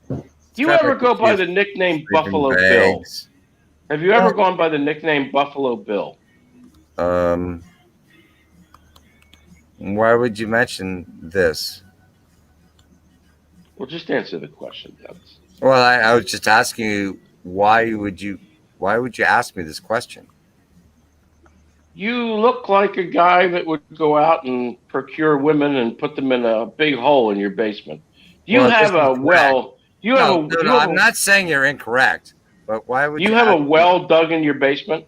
[SPEAKER 3] Do you ever go by the nickname Buffalo Bill? Have you ever gone by the nickname Buffalo Bill?
[SPEAKER 4] Why would you mention this?
[SPEAKER 3] Well, just answer the question, Dennis.
[SPEAKER 4] Well, I was just asking you why would you ask me this question?
[SPEAKER 3] You look like a guy that would go out and procure women and put them in a big hole in your basement. You have a well. You have a.
[SPEAKER 4] No, I'm not saying you're incorrect, but why would
[SPEAKER 3] you have a well dug in your basement?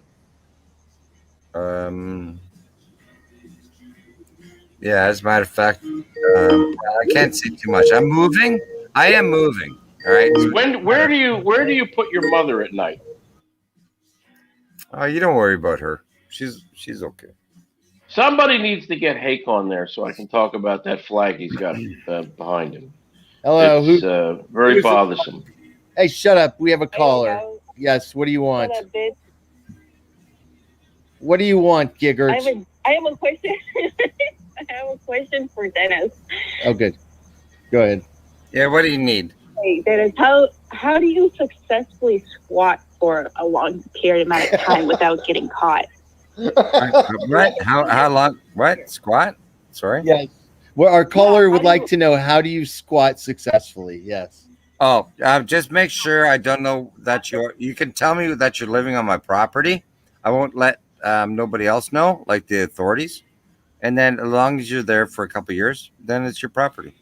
[SPEAKER 4] Yeah, as a matter of fact, I can't say too much. I'm moving. I am moving. All right.
[SPEAKER 3] Where do you put your mother at night?
[SPEAKER 4] Oh, you don't worry about her. She's okay.
[SPEAKER 3] Somebody needs to get Hake on there so I can talk about that flag he's got behind him.
[SPEAKER 2] Hello.
[SPEAKER 3] It's very
[SPEAKER 1] who's it?
[SPEAKER 3] bothersome.
[SPEAKER 2] Hey, shut up. We have a
[SPEAKER 5] There you
[SPEAKER 2] caller.
[SPEAKER 5] go.
[SPEAKER 2] Yes. What do you want?
[SPEAKER 5] What up, bitch?
[SPEAKER 2] What do you want, Giggert?
[SPEAKER 5] I have a question. I have a question for Dennis.
[SPEAKER 2] Oh, good. Go ahead.
[SPEAKER 4] Yeah, what do you need?
[SPEAKER 5] Hey, Dennis, how do you successfully squat for a long period amount of time without getting caught?
[SPEAKER 4] What? How long? What? Squat? Sorry?
[SPEAKER 2] Yes. Well, our caller would
[SPEAKER 5] how do
[SPEAKER 2] like
[SPEAKER 5] you-
[SPEAKER 2] to know, how do you squat successfully? Yes.
[SPEAKER 4] Oh, just make sure I don't know that you can tell me that you're living on my property. I won't let nobody else know, like the authorities. And then as long as you're there for a couple of years, then it's your property.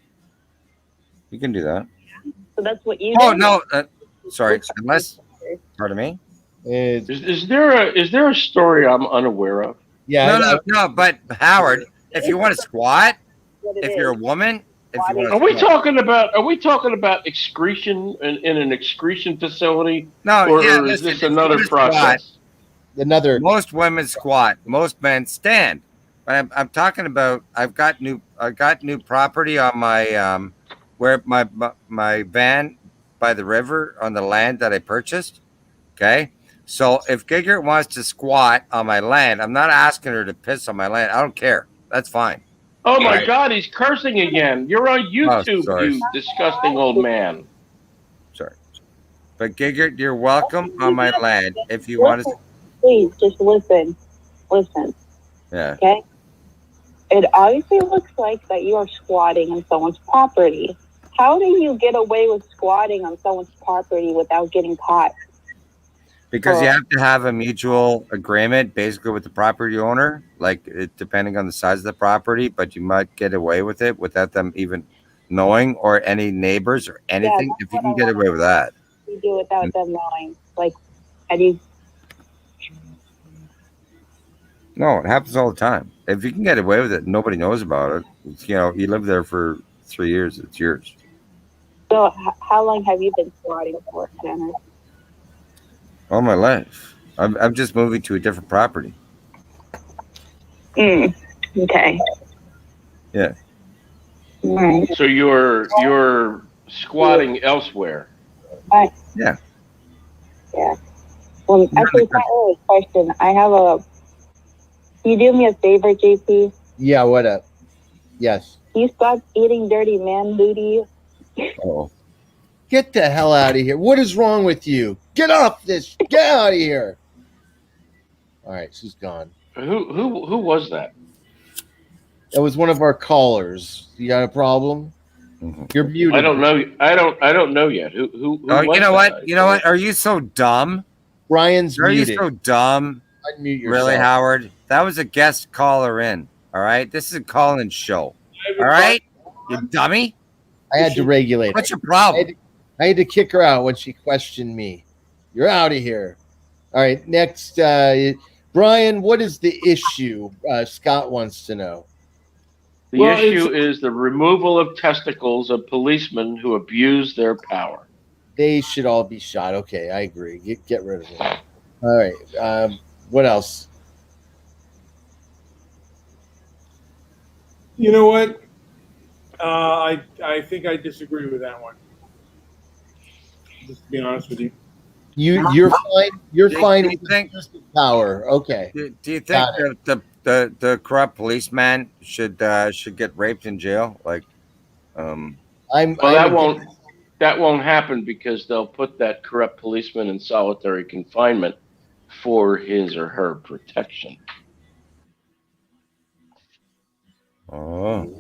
[SPEAKER 4] You can do that.
[SPEAKER 5] So that's what you
[SPEAKER 4] Oh,
[SPEAKER 5] do?
[SPEAKER 4] no. Sorry. Unless, pardon me.
[SPEAKER 3] Is there a story I'm unaware of?
[SPEAKER 2] Yeah.
[SPEAKER 4] No. But Howard, if you want to squat,
[SPEAKER 5] What it
[SPEAKER 4] if
[SPEAKER 5] is.
[SPEAKER 4] you're a woman, if you want
[SPEAKER 3] Are
[SPEAKER 4] to
[SPEAKER 3] we talking about excretion in an excretion facility,
[SPEAKER 4] no,
[SPEAKER 3] or
[SPEAKER 4] yeah,
[SPEAKER 3] is
[SPEAKER 4] listen,
[SPEAKER 3] this
[SPEAKER 4] if you
[SPEAKER 3] another
[SPEAKER 4] wanna squat,
[SPEAKER 3] process?
[SPEAKER 2] Another.
[SPEAKER 4] most women squat, most men stand. But I'm talking about I got new property on my where my van by the river on the land that I purchased. Okay. So if Giggert wants to squat on my land, I'm not asking her to piss on my land. I don't care. That's fine.
[SPEAKER 3] Oh my
[SPEAKER 4] Right.
[SPEAKER 3] God, he's cursing again. You're on YouTube,
[SPEAKER 4] sorry.
[SPEAKER 3] you disgusting old man.
[SPEAKER 4] Sorry. But Giggert, you're welcome on my land if you want to.
[SPEAKER 5] Please, just listen. Listen,
[SPEAKER 4] Yeah.
[SPEAKER 5] okay? It obviously looks like that you are squatting on someone's property. How do you get away with squatting on someone's property without getting caught?
[SPEAKER 4] Because you have to have a mutual agreement, basically, with the property owner, like depending on the size of the property, but you might get away with it without them even knowing, or any neighbors or anything.
[SPEAKER 5] that's
[SPEAKER 4] If you
[SPEAKER 5] what
[SPEAKER 4] can
[SPEAKER 5] I
[SPEAKER 4] get away with that.
[SPEAKER 5] You do without them knowing. Like, how do you...
[SPEAKER 4] No, it happens all the time. If you can get away with it, nobody knows about it. You live there for 3 years, it's yours.
[SPEAKER 5] So, how long have you been squatting for, Dennis?
[SPEAKER 4] All my life. I'm just moving to a different property.
[SPEAKER 5] Okay.
[SPEAKER 4] Yeah.
[SPEAKER 5] All right.
[SPEAKER 3] So you're squatting elsewhere.
[SPEAKER 4] Yeah.
[SPEAKER 5] Yeah. Well, actually, it's not really a question. I have a... Can you do me a favor, JP?
[SPEAKER 2] Yeah. What up? Yes.
[SPEAKER 5] Can you stop eating dirty man booty?
[SPEAKER 4] Oh.
[SPEAKER 2] Get the hell out of here. What is wrong with you? Get off this. Get out of here. All right. She's gone.
[SPEAKER 3] Who was that?
[SPEAKER 2] That was one of our callers. You got a problem?
[SPEAKER 4] Mhm.
[SPEAKER 2] You're muted.
[SPEAKER 3] I don't know. I don't know yet. Who
[SPEAKER 4] Oh,
[SPEAKER 3] was
[SPEAKER 4] you know
[SPEAKER 3] that?
[SPEAKER 4] what? You know what? Are you so dumb?
[SPEAKER 2] Brian's
[SPEAKER 4] Are you
[SPEAKER 2] muted.
[SPEAKER 4] so dumb?
[SPEAKER 2] Unmute yourself.
[SPEAKER 4] Really, Howard? That was a guest caller in. All right? This is a call-in show. All right? You dummy?
[SPEAKER 2] I had to regulate
[SPEAKER 4] What's
[SPEAKER 2] her.
[SPEAKER 4] your problem?
[SPEAKER 2] I had to kick her out when she questioned me. You're out of here. All right. Next, Brian, what is the issue? Scott wants to know.
[SPEAKER 3] The issue is the removal of testicles of policemen who abuse their power.
[SPEAKER 2] They should all be shot. Okay, I agree. Get rid of them. All right. What else?
[SPEAKER 1] You know what? I think I disagree with that one. Just to be honest with you.
[SPEAKER 2] You're fine. You're
[SPEAKER 4] Do you
[SPEAKER 2] fine with
[SPEAKER 4] think-
[SPEAKER 2] the power. Okay.
[SPEAKER 4] Do you think
[SPEAKER 2] Got
[SPEAKER 4] that the corrupt policeman should get raped in jail? Like,
[SPEAKER 2] I'm.
[SPEAKER 3] Well, that won't happen because they'll put that corrupt policeman in solitary confinement for his or her protection.
[SPEAKER 4] oh,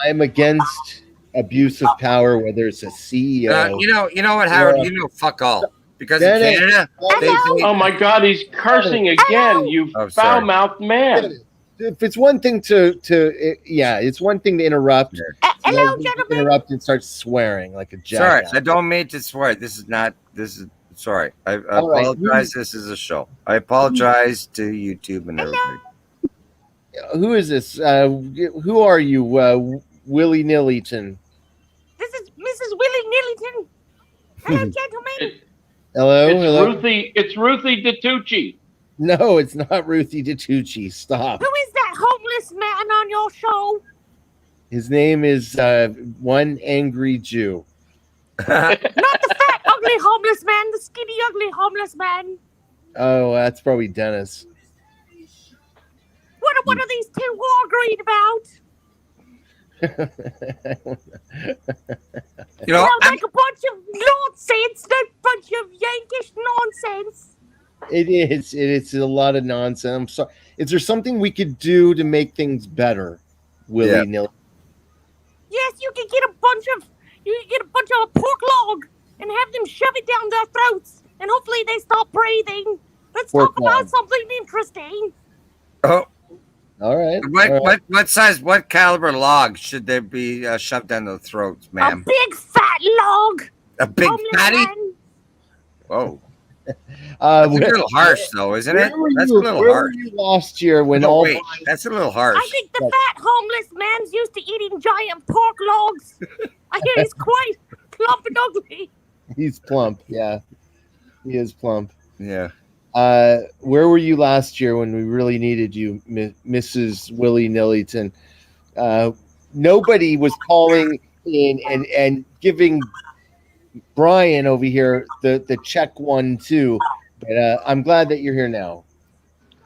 [SPEAKER 2] I'm against abuse of power, whether it's a CEO.
[SPEAKER 4] you know what, Howard?
[SPEAKER 2] Yeah.
[SPEAKER 4] You know, fuck all. Because
[SPEAKER 2] Dennis,
[SPEAKER 4] in Canada,
[SPEAKER 3] Oh my God, he's cursing again, you
[SPEAKER 4] Oh, sorry.
[SPEAKER 3] foul-mouthed man.
[SPEAKER 2] if it's one thing it's one thing to interrupt.
[SPEAKER 6] Hello,
[SPEAKER 2] You
[SPEAKER 6] gentlemen.
[SPEAKER 2] interrupt and start swearing like a
[SPEAKER 4] sorry,
[SPEAKER 2] jackass.
[SPEAKER 4] I don't mean to swear. This is sorry. I
[SPEAKER 2] All right.
[SPEAKER 4] apologize. This is a show. I apologize to YouTube and everybody.
[SPEAKER 2] Who is this? Who are you, Willie Nillington?
[SPEAKER 6] This is Mrs. Willie Nillington. Hello, gentlemen.
[SPEAKER 2] Hello, hello.
[SPEAKER 3] It's Ruthie DeTucci.
[SPEAKER 2] No, it's not Ruthie DeTucci. Stop.
[SPEAKER 6] Who is that? homeless man on your show?
[SPEAKER 2] His name is One Angry Jew.
[SPEAKER 6] Not the fat, ugly homeless man, the skinny, ugly homeless man.
[SPEAKER 2] Oh, that's probably Dennis.
[SPEAKER 6] What are these two all agreed about?
[SPEAKER 4] You know,
[SPEAKER 6] Sounds like a bunch of nonsense, that bunch of Yankish nonsense.
[SPEAKER 2] It is. It's a lot of nonsense. I'm sorry. Is there something we could do to make things better, willy nilly?
[SPEAKER 6] Yes, you can get a bunch of pork log and have them shove it down their throats, and hopefully they stop breathing. Let's
[SPEAKER 2] Pork
[SPEAKER 6] talk about
[SPEAKER 2] log.
[SPEAKER 6] something interesting.
[SPEAKER 4] oh,
[SPEAKER 2] All right.
[SPEAKER 4] what size, what caliber log should they be shoved down their throats,
[SPEAKER 6] A
[SPEAKER 4] ma'am?
[SPEAKER 6] big fat log.
[SPEAKER 4] A big
[SPEAKER 6] Homeless
[SPEAKER 4] fatty?
[SPEAKER 6] man.
[SPEAKER 4] Whoa. That's a little harsh, though, isn't it? That's a little
[SPEAKER 2] where
[SPEAKER 4] harsh.
[SPEAKER 2] were you last year when
[SPEAKER 4] No,
[SPEAKER 2] all
[SPEAKER 4] wait, that's a little harsh.
[SPEAKER 6] I think the fat homeless man's used to eating giant pork logs. I hear he's quite plump and ugly.
[SPEAKER 2] He's plump? Yeah, he is plump.
[SPEAKER 4] Yeah.
[SPEAKER 2] Where were you last year when we really needed you, Mrs. Willie Nillington? Nobody was calling in and giving Brian over here the check 1-2, but I'm glad that you're here now.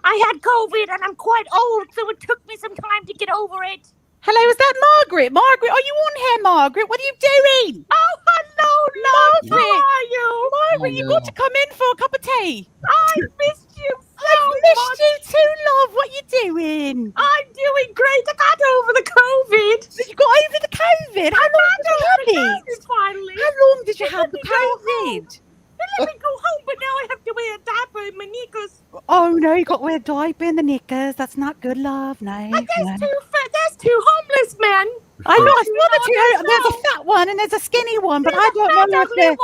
[SPEAKER 6] I had COVID and I'm quite old, so it took me some time to get over it.
[SPEAKER 7] Hello, is that Margaret? Margaret, are you on here, Margaret? What are you doing?
[SPEAKER 6] Oh, hello, love.
[SPEAKER 7] Margaret.
[SPEAKER 6] How are you?
[SPEAKER 7] Margaret, you got to come in for a cup of tea.
[SPEAKER 6] I missed you so
[SPEAKER 7] I've missed
[SPEAKER 6] much.
[SPEAKER 7] you too, love. What you doing?
[SPEAKER 6] I'm doing great. I got over the COVID.
[SPEAKER 7] You got over the COVID? How long did you have it?
[SPEAKER 6] Finally.
[SPEAKER 7] How long did you have the
[SPEAKER 6] Let me go
[SPEAKER 7] COVID?
[SPEAKER 6] Let me go home, but now I have to wear a diaper and my knickers.
[SPEAKER 7] Oh, no, you got to wear a diaper and the knickers. That's not good, love. No,
[SPEAKER 6] But
[SPEAKER 7] no.
[SPEAKER 6] there's two homeless men.
[SPEAKER 7] I know, I saw the
[SPEAKER 6] Oh,
[SPEAKER 7] two. There's a fat one and there's a skinny one, but I don't know if they're...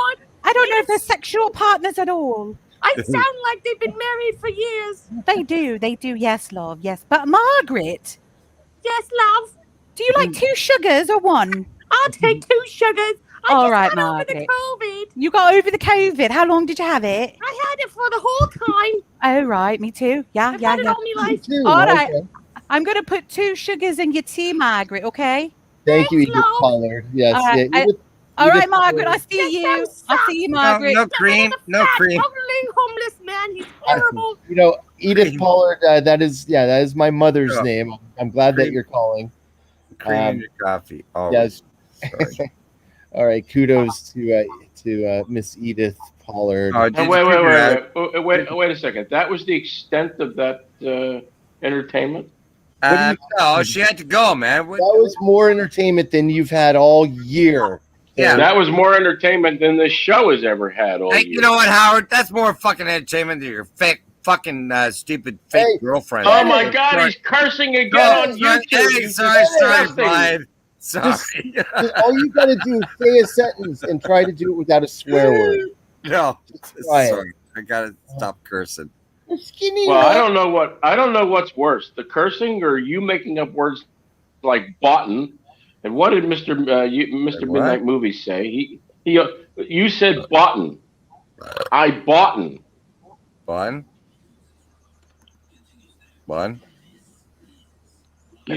[SPEAKER 7] I don't know if they're sexual partners at all.
[SPEAKER 6] I sound like they've been married for years.
[SPEAKER 7] They do, yes, love, yes. But Margaret,
[SPEAKER 6] Yes, love.
[SPEAKER 7] do you like 2 sugars or 1?
[SPEAKER 6] I'll take 2 sugars. I
[SPEAKER 7] All
[SPEAKER 6] just
[SPEAKER 7] right,
[SPEAKER 6] got over the
[SPEAKER 7] Margaret.
[SPEAKER 6] COVID.
[SPEAKER 7] You got over the COVID. How long did you have it?
[SPEAKER 6] I had it for the whole time.
[SPEAKER 7] Oh, right, me too. Yeah,
[SPEAKER 6] I've
[SPEAKER 7] yeah,
[SPEAKER 6] had it
[SPEAKER 7] yeah.
[SPEAKER 6] all my life.
[SPEAKER 2] Too,
[SPEAKER 7] All right.
[SPEAKER 2] okay.
[SPEAKER 7] I'm going to put 2 sugars in your tea, Margaret, okay?
[SPEAKER 2] Thank you, Edith
[SPEAKER 6] love.
[SPEAKER 2] Pollard. Yes.
[SPEAKER 7] All right,
[SPEAKER 2] yeah,
[SPEAKER 7] All
[SPEAKER 2] Edith
[SPEAKER 7] right, Margaret, I
[SPEAKER 2] Pollard.
[SPEAKER 7] see you.
[SPEAKER 6] Yes,
[SPEAKER 7] I see you,
[SPEAKER 4] No,
[SPEAKER 7] Margaret.
[SPEAKER 4] no cream, no
[SPEAKER 6] Fat,
[SPEAKER 4] cream.
[SPEAKER 6] ugly, homeless man. He's horrible.
[SPEAKER 2] You know, Edith Pollard. That is my mother's
[SPEAKER 4] Yeah.
[SPEAKER 2] name. I'm glad that
[SPEAKER 4] Cream.
[SPEAKER 2] you're calling.
[SPEAKER 4] Cream in your coffee. Oh,
[SPEAKER 2] Yes.
[SPEAKER 4] sorry.
[SPEAKER 2] All right. Kudos to Miss Edith Pollard.
[SPEAKER 4] Oh,
[SPEAKER 3] Now,
[SPEAKER 4] did you
[SPEAKER 3] wait,
[SPEAKER 4] figure out-
[SPEAKER 3] wait a second. That was the extent of that entertainment?
[SPEAKER 4] No, she had to go, man.
[SPEAKER 2] That was more entertainment than you've had all year.
[SPEAKER 4] Yeah.
[SPEAKER 3] That was more entertainment than this show has ever had all
[SPEAKER 4] Hey,
[SPEAKER 3] year.
[SPEAKER 4] you know what, Howard? That's more fucking entertainment than your fake, fucking stupid fake
[SPEAKER 2] Hey.
[SPEAKER 4] girlfriend.
[SPEAKER 3] Oh my God,
[SPEAKER 4] Sorry.
[SPEAKER 3] he's cursing again
[SPEAKER 4] No,
[SPEAKER 3] on YouTube.
[SPEAKER 4] Hey,
[SPEAKER 3] You
[SPEAKER 4] sorry,
[SPEAKER 3] disgusting.
[SPEAKER 4] Brian. Sorry.
[SPEAKER 2] Just all you got to do is say a sentence and try to do it without a swear word.
[SPEAKER 4] No,
[SPEAKER 2] Try it.
[SPEAKER 4] sorry. I gotta stop cursing.
[SPEAKER 2] You're skinny.
[SPEAKER 3] Well, I
[SPEAKER 2] man.
[SPEAKER 3] don't know what's worse, the cursing or you making up words like "botten." And what did Mr.
[SPEAKER 4] What?
[SPEAKER 3] Midnight Movie say? You said "botten." I botten.
[SPEAKER 4] Bun? Bun?
[SPEAKER 3] I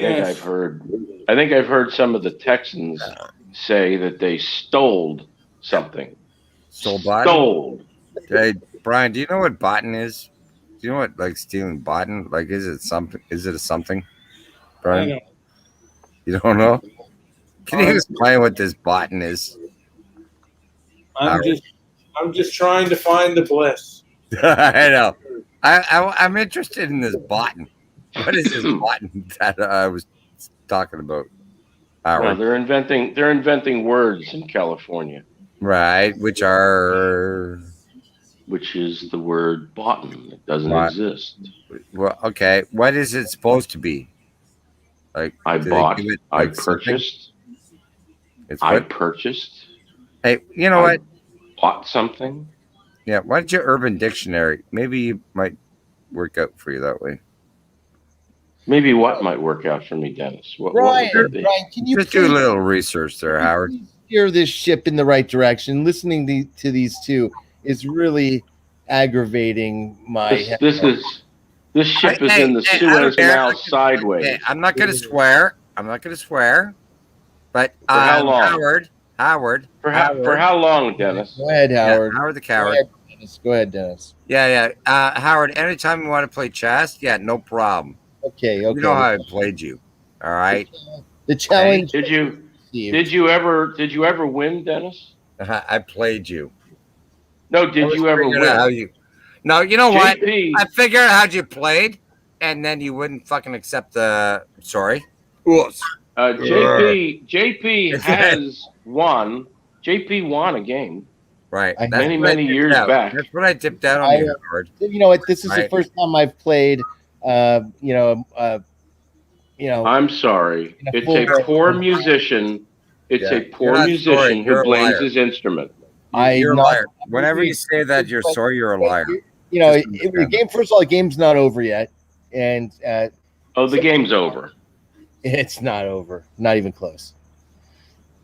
[SPEAKER 3] think I've heard some of the Texans say that they stole something.
[SPEAKER 4] Stole bottom?
[SPEAKER 3] Stole.
[SPEAKER 4] Hey, Brian, do you know what bottom is? Do you know what like stealing bottom? Like, is it something? Is it a something?
[SPEAKER 1] I
[SPEAKER 4] Brian,
[SPEAKER 1] know.
[SPEAKER 4] you don't know? Can you explain what this bottom is?
[SPEAKER 1] I'm just trying to find the bliss.
[SPEAKER 4] I know. I'm interested in this bottom. What is this bottom that I was talking about?
[SPEAKER 3] Well,
[SPEAKER 4] Howard?
[SPEAKER 3] they're inventing words in California,
[SPEAKER 4] Right, which are
[SPEAKER 3] which is the word "botten." It doesn't
[SPEAKER 4] Right.
[SPEAKER 3] exist.
[SPEAKER 4] well, okay. What is it supposed to be? Like
[SPEAKER 3] I
[SPEAKER 4] do they
[SPEAKER 3] bought.
[SPEAKER 4] give it,
[SPEAKER 3] I
[SPEAKER 4] like, something?
[SPEAKER 3] purchased.
[SPEAKER 4] It's
[SPEAKER 3] I
[SPEAKER 4] what?
[SPEAKER 3] purchased.
[SPEAKER 4] Hey, you know
[SPEAKER 3] I
[SPEAKER 4] what?
[SPEAKER 3] Bought something.
[SPEAKER 4] Yeah, why don't you Urban Dictionary? Maybe it might work out for you that way.
[SPEAKER 3] Maybe what might work out for me, Dennis? What
[SPEAKER 2] Brian,
[SPEAKER 3] would that be?
[SPEAKER 2] Brian, can you
[SPEAKER 4] Just do a
[SPEAKER 2] please
[SPEAKER 4] little research there, Howard.
[SPEAKER 2] steer this ship in the right direction? Listening to these two is really aggravating my head.
[SPEAKER 3] This This ship is
[SPEAKER 4] Hey,
[SPEAKER 3] in the
[SPEAKER 4] hey, I
[SPEAKER 3] Suez
[SPEAKER 4] don't care.
[SPEAKER 3] Canal sideways.
[SPEAKER 4] Hey, I'm not going to swear. I'm not going to swear. But
[SPEAKER 3] For how long?
[SPEAKER 4] Howard.
[SPEAKER 3] For how long, Dennis?
[SPEAKER 2] Go ahead, Howard.
[SPEAKER 4] Howard the
[SPEAKER 2] Go
[SPEAKER 4] coward.
[SPEAKER 2] ahead, Dennis. Go ahead, Dennis.
[SPEAKER 4] Yeah. Howard, anytime you want to play chess, yeah, no problem.
[SPEAKER 2] Okay.
[SPEAKER 4] You know how I played you. All right.
[SPEAKER 2] The challenge.
[SPEAKER 3] Did you ever win, Dennis?
[SPEAKER 4] I played you.
[SPEAKER 3] No, did you ever win?
[SPEAKER 4] No, you know what?
[SPEAKER 3] JP,
[SPEAKER 4] I figured out how you played, and then you wouldn't fucking accept the sorry. Oops.
[SPEAKER 3] JP has won. JP won a game.
[SPEAKER 4] Right.
[SPEAKER 3] Many years back.
[SPEAKER 4] That's what I dipped out on you, Howard.
[SPEAKER 2] You know what? This is the first time I've played.
[SPEAKER 3] I'm sorry. It's a poor musician. It's a poor musician who blames his instrument.
[SPEAKER 4] You're a liar. Whenever you say that you're sorry, you're a liar.
[SPEAKER 2] You know, the game. First of all, the game's not over yet, and
[SPEAKER 3] the game's over.
[SPEAKER 2] It's not over. Not even close.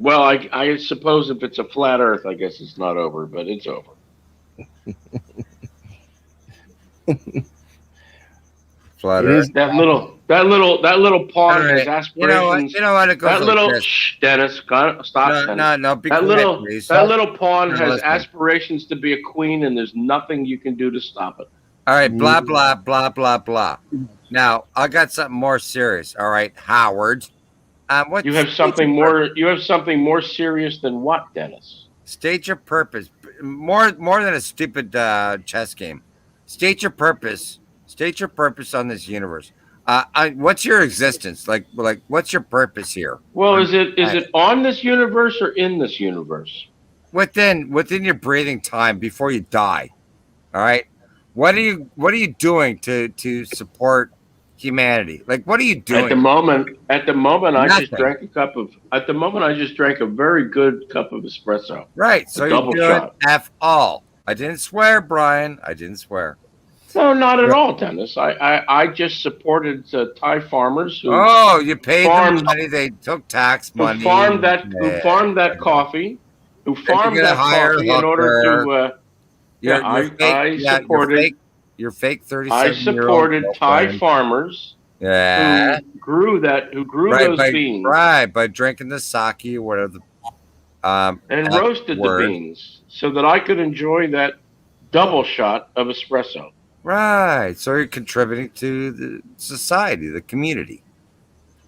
[SPEAKER 3] Well, I suppose if it's a flat Earth, I guess it's not over, but it's over.
[SPEAKER 4] Flat Earth.
[SPEAKER 3] That little pawn has aspirations.
[SPEAKER 4] You know what? It goes
[SPEAKER 3] that little
[SPEAKER 4] Dennis,
[SPEAKER 3] stop.
[SPEAKER 4] No.
[SPEAKER 3] That little pawn has aspirations to be a queen, and there's nothing you can do to stop it.
[SPEAKER 4] All right, blah blah blah blah blah. Now I got something more serious. All right, Howard. What
[SPEAKER 3] you have something more? You have something more serious than what, Dennis?
[SPEAKER 4] State your purpose. More than a stupid chess game. State your purpose. State your purpose on this universe. What's your existence? Like what's your purpose here?
[SPEAKER 3] Well, is it on this universe or in this universe?
[SPEAKER 4] Within your breathing time before you die. All right. What are you doing to support humanity? Like, what are you doing?
[SPEAKER 3] At the moment, I just drank a very good cup of espresso.
[SPEAKER 4] Right. So you're doing F all. I didn't swear, Brian. I didn't swear.
[SPEAKER 3] No, not at all, Dennis. I just supported Thai farmers who.
[SPEAKER 4] Oh, you paid them money. They took tax money.
[SPEAKER 3] Who farmed that coffee? Who farmed that coffee in order to?
[SPEAKER 4] You're fake 37-year-old.
[SPEAKER 3] I supported Thai farmers.
[SPEAKER 4] Yeah.
[SPEAKER 3] Who grew those beans.
[SPEAKER 4] Right, by drinking the sake or whatever.
[SPEAKER 3] And roasted the beans so that I could enjoy that double shot of espresso.
[SPEAKER 4] Right. So you're contributing to the society, the community.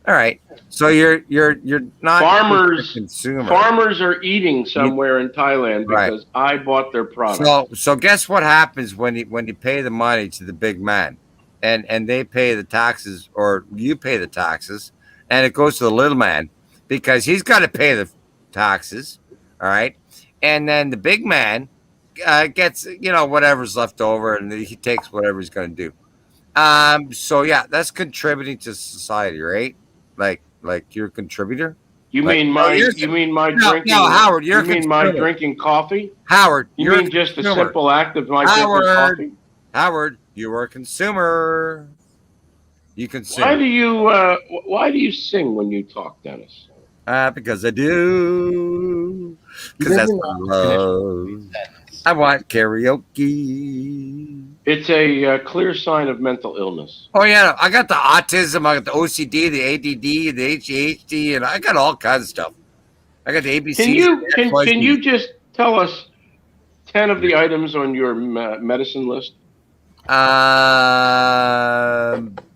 [SPEAKER 4] All right. So you're not
[SPEAKER 3] farmers.
[SPEAKER 4] A consumer.
[SPEAKER 3] Farmers are eating somewhere in Thailand because I bought their product.
[SPEAKER 4] So guess what happens when you pay the money to the big man, and they pay the taxes, or you pay the taxes, and it goes to the little man because he's got to pay the taxes. All right. And then the big man gets whatever's left over, and he takes whatever he's going to do. So yeah, that's contributing to society, right? Like you're a contributor.
[SPEAKER 3] You mean my drinking?
[SPEAKER 4] No, Howard,
[SPEAKER 3] you mean my drinking coffee?
[SPEAKER 4] Howard,
[SPEAKER 3] you mean just a simple act of my drinking coffee?
[SPEAKER 4] Howard, you are a consumer. You consume.
[SPEAKER 3] Why do you sing when you talk, Dennis?
[SPEAKER 4] Because I do. Because that's what I love. I want karaoke.
[SPEAKER 3] It's a clear sign of mental illness.
[SPEAKER 4] Oh yeah, I got the autism, I got the OCD, the ADD, the ADHD, and I got all kinds of stuff. I got the ABC.
[SPEAKER 3] Can you just tell us 10 of the items on your medicine list?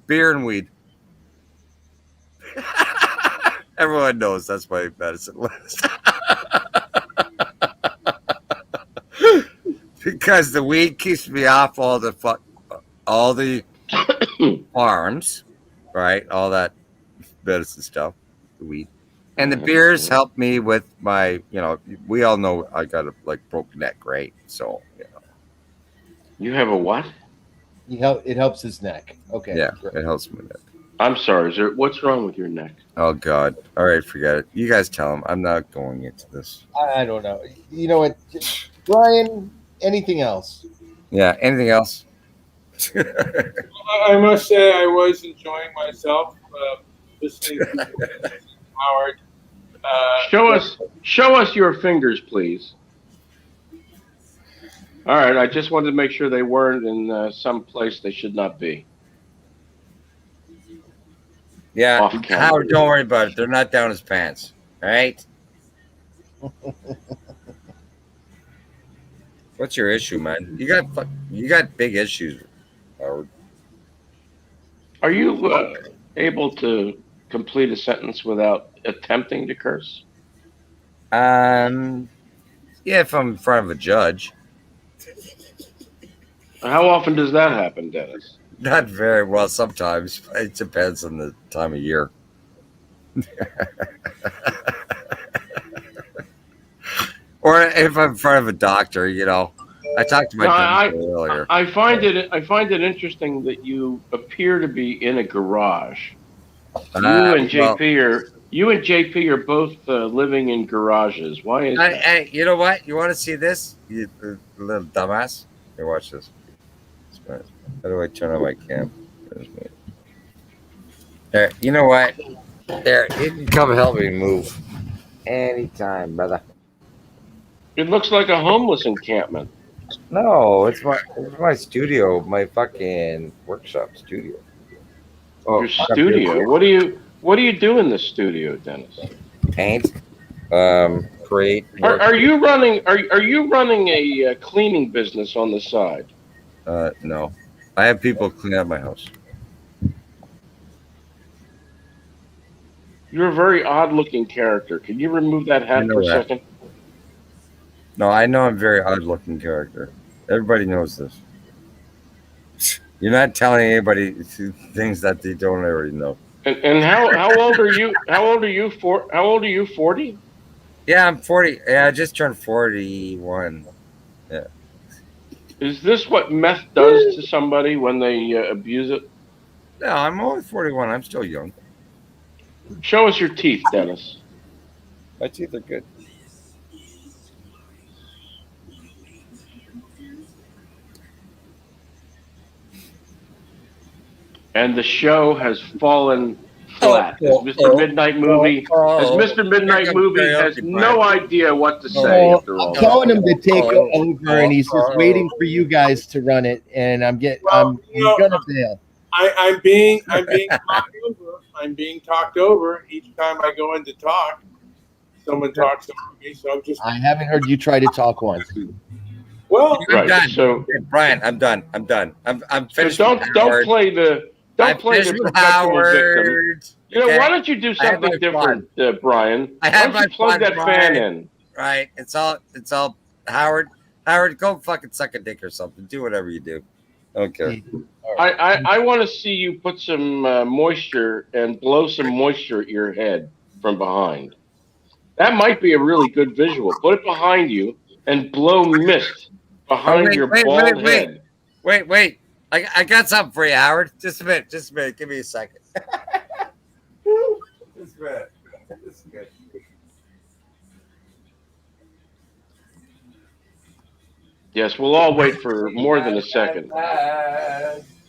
[SPEAKER 4] Beer and weed. Everyone knows that's my medicine list. Because the weed keeps me off all the farms, right? All that medicine stuff, the weed. And the beers help me with my, we all know I got a broken neck, right? So,
[SPEAKER 3] You have a what?
[SPEAKER 2] It helps his neck. Okay.
[SPEAKER 4] Yeah, it helps my neck.
[SPEAKER 3] I'm sorry. What's wrong with your neck?
[SPEAKER 4] Oh God! All right, forget it. You guys tell him. I'm not going into this.
[SPEAKER 2] I don't know. You know what, Brian? Anything else?
[SPEAKER 4] Yeah. Anything else?
[SPEAKER 1] I must say I was enjoying myself listening to Howard.
[SPEAKER 3] Show us your fingers, please. All right. I just wanted to make sure they weren't in some place they should not be.
[SPEAKER 4] Yeah,
[SPEAKER 3] Off camera.
[SPEAKER 4] Howard, don't worry about it. They're not down his pants. All right. What's your issue, man? You got big issues, Howard.
[SPEAKER 3] Are you able to complete a sentence without attempting to curse?
[SPEAKER 4] Yeah, if I'm in front of a judge.
[SPEAKER 3] How often does that happen, Dennis?
[SPEAKER 4] Not very well sometimes. It depends on the time of year. Or if I'm in front of a doctor, I talked to my doctor earlier.
[SPEAKER 3] I find it interesting that you appear to be in a garage. You and JP are both living in garages. Why is that?
[SPEAKER 4] Hey, you know what? You want to see this? You little dumbass. Here, watch this. How do I turn on my cam? There. You know what? There. You can come help me move. Anytime, brother.
[SPEAKER 3] It looks like a homeless encampment.
[SPEAKER 4] No, it's my studio, my fucking workshop studio. Oh,
[SPEAKER 3] Your studio. What do you do in the studio, Dennis?
[SPEAKER 4] Paint. Create.
[SPEAKER 3] Are you running a cleaning business on the side?
[SPEAKER 4] No. I have people clean up my house.
[SPEAKER 3] You're a very odd looking character. Can you remove that hat for a second?
[SPEAKER 4] No, I know I'm a very odd looking character. Everybody knows this. You're not telling anybody things that they don't already know.
[SPEAKER 3] And how old are you? How old are you? 40?
[SPEAKER 4] Yeah, I'm 40. Yeah, I just turned 41. Yeah.
[SPEAKER 3] Is this what meth does to somebody when they abuse it?
[SPEAKER 4] No, I'm only 41. I'm still young.
[SPEAKER 3] Show us your teeth, Dennis.
[SPEAKER 4] My teeth are good.
[SPEAKER 3] And the show has fallen flat. As Mr. Midnight Movie has no idea what to say after all.
[SPEAKER 2] I'm telling him to take over, and he's just waiting for you guys to run it. And he's gonna bail.
[SPEAKER 1] I'm being talked over. I'm being talked over each time I go in to talk. Someone talks over me, so
[SPEAKER 2] I haven't heard you try to talk once.
[SPEAKER 1] Well,
[SPEAKER 4] I'm done.
[SPEAKER 3] So
[SPEAKER 4] Brian, I'm done. I'm finished.
[SPEAKER 3] Don't play the perpetual
[SPEAKER 4] Howard.
[SPEAKER 3] victim. Why don't you do something different, Brian?
[SPEAKER 4] I had
[SPEAKER 3] Why don't you plug that fan in?
[SPEAKER 4] Right. It's all Howard. Howard, go fucking suck a dick or something. Do whatever you do. Okay.
[SPEAKER 3] I want to see you put some moisture and blow some moisture at your head from behind. That might be a really good visual. Put it behind you and blow mist behind your bald head.
[SPEAKER 4] Wait. I got something for you, Howard. Just a minute. Give me a second. Just a minute. This is good.
[SPEAKER 3] Yes, we'll all wait for more than a second.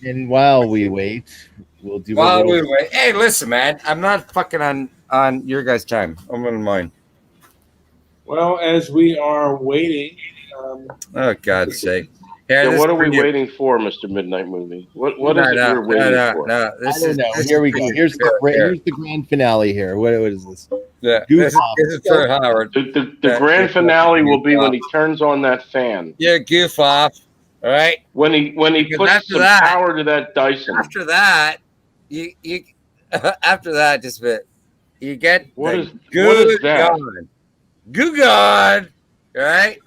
[SPEAKER 2] And while we wait, we'll do.
[SPEAKER 4] Hey, listen, man. I'm not fucking on your guys' time. I'm on mine.
[SPEAKER 1] Well, as we are waiting.
[SPEAKER 4] Oh, God's sake.
[SPEAKER 3] What are we waiting for, Mr. Midnight Movie? What is it you're waiting for?
[SPEAKER 2] I don't know. Here we go. Here's the grand finale here. What is this?
[SPEAKER 4] Yeah, this is for Howard.
[SPEAKER 3] The grand finale will be when he turns on that fan.
[SPEAKER 4] Yeah, goof off. All right.
[SPEAKER 3] When he puts some power to that Dyson.
[SPEAKER 4] After that, you after that, just a bit. You get
[SPEAKER 3] what is that?
[SPEAKER 4] Goo gone. All right.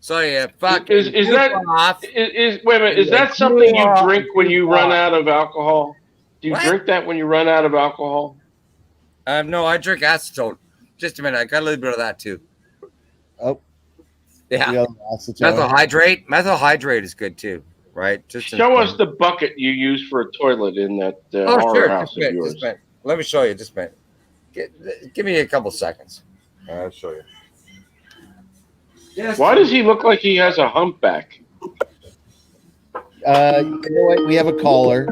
[SPEAKER 4] So yeah, fuck.
[SPEAKER 3] Is that something you drink when you run out of alcohol? Do you drink that when you run out of alcohol?
[SPEAKER 4] No, I drink acetone. Just a minute, I got a little bit of that too.
[SPEAKER 2] Oh,
[SPEAKER 4] yeah. Methyl is good too, right? Just
[SPEAKER 3] show us the bucket you use for a toilet in that horror house of yours.
[SPEAKER 4] Let me show you. Just a minute. Give me a couple seconds. I'll show you.
[SPEAKER 3] Why does he look like he has a humpback?
[SPEAKER 2] You know what? We have a caller.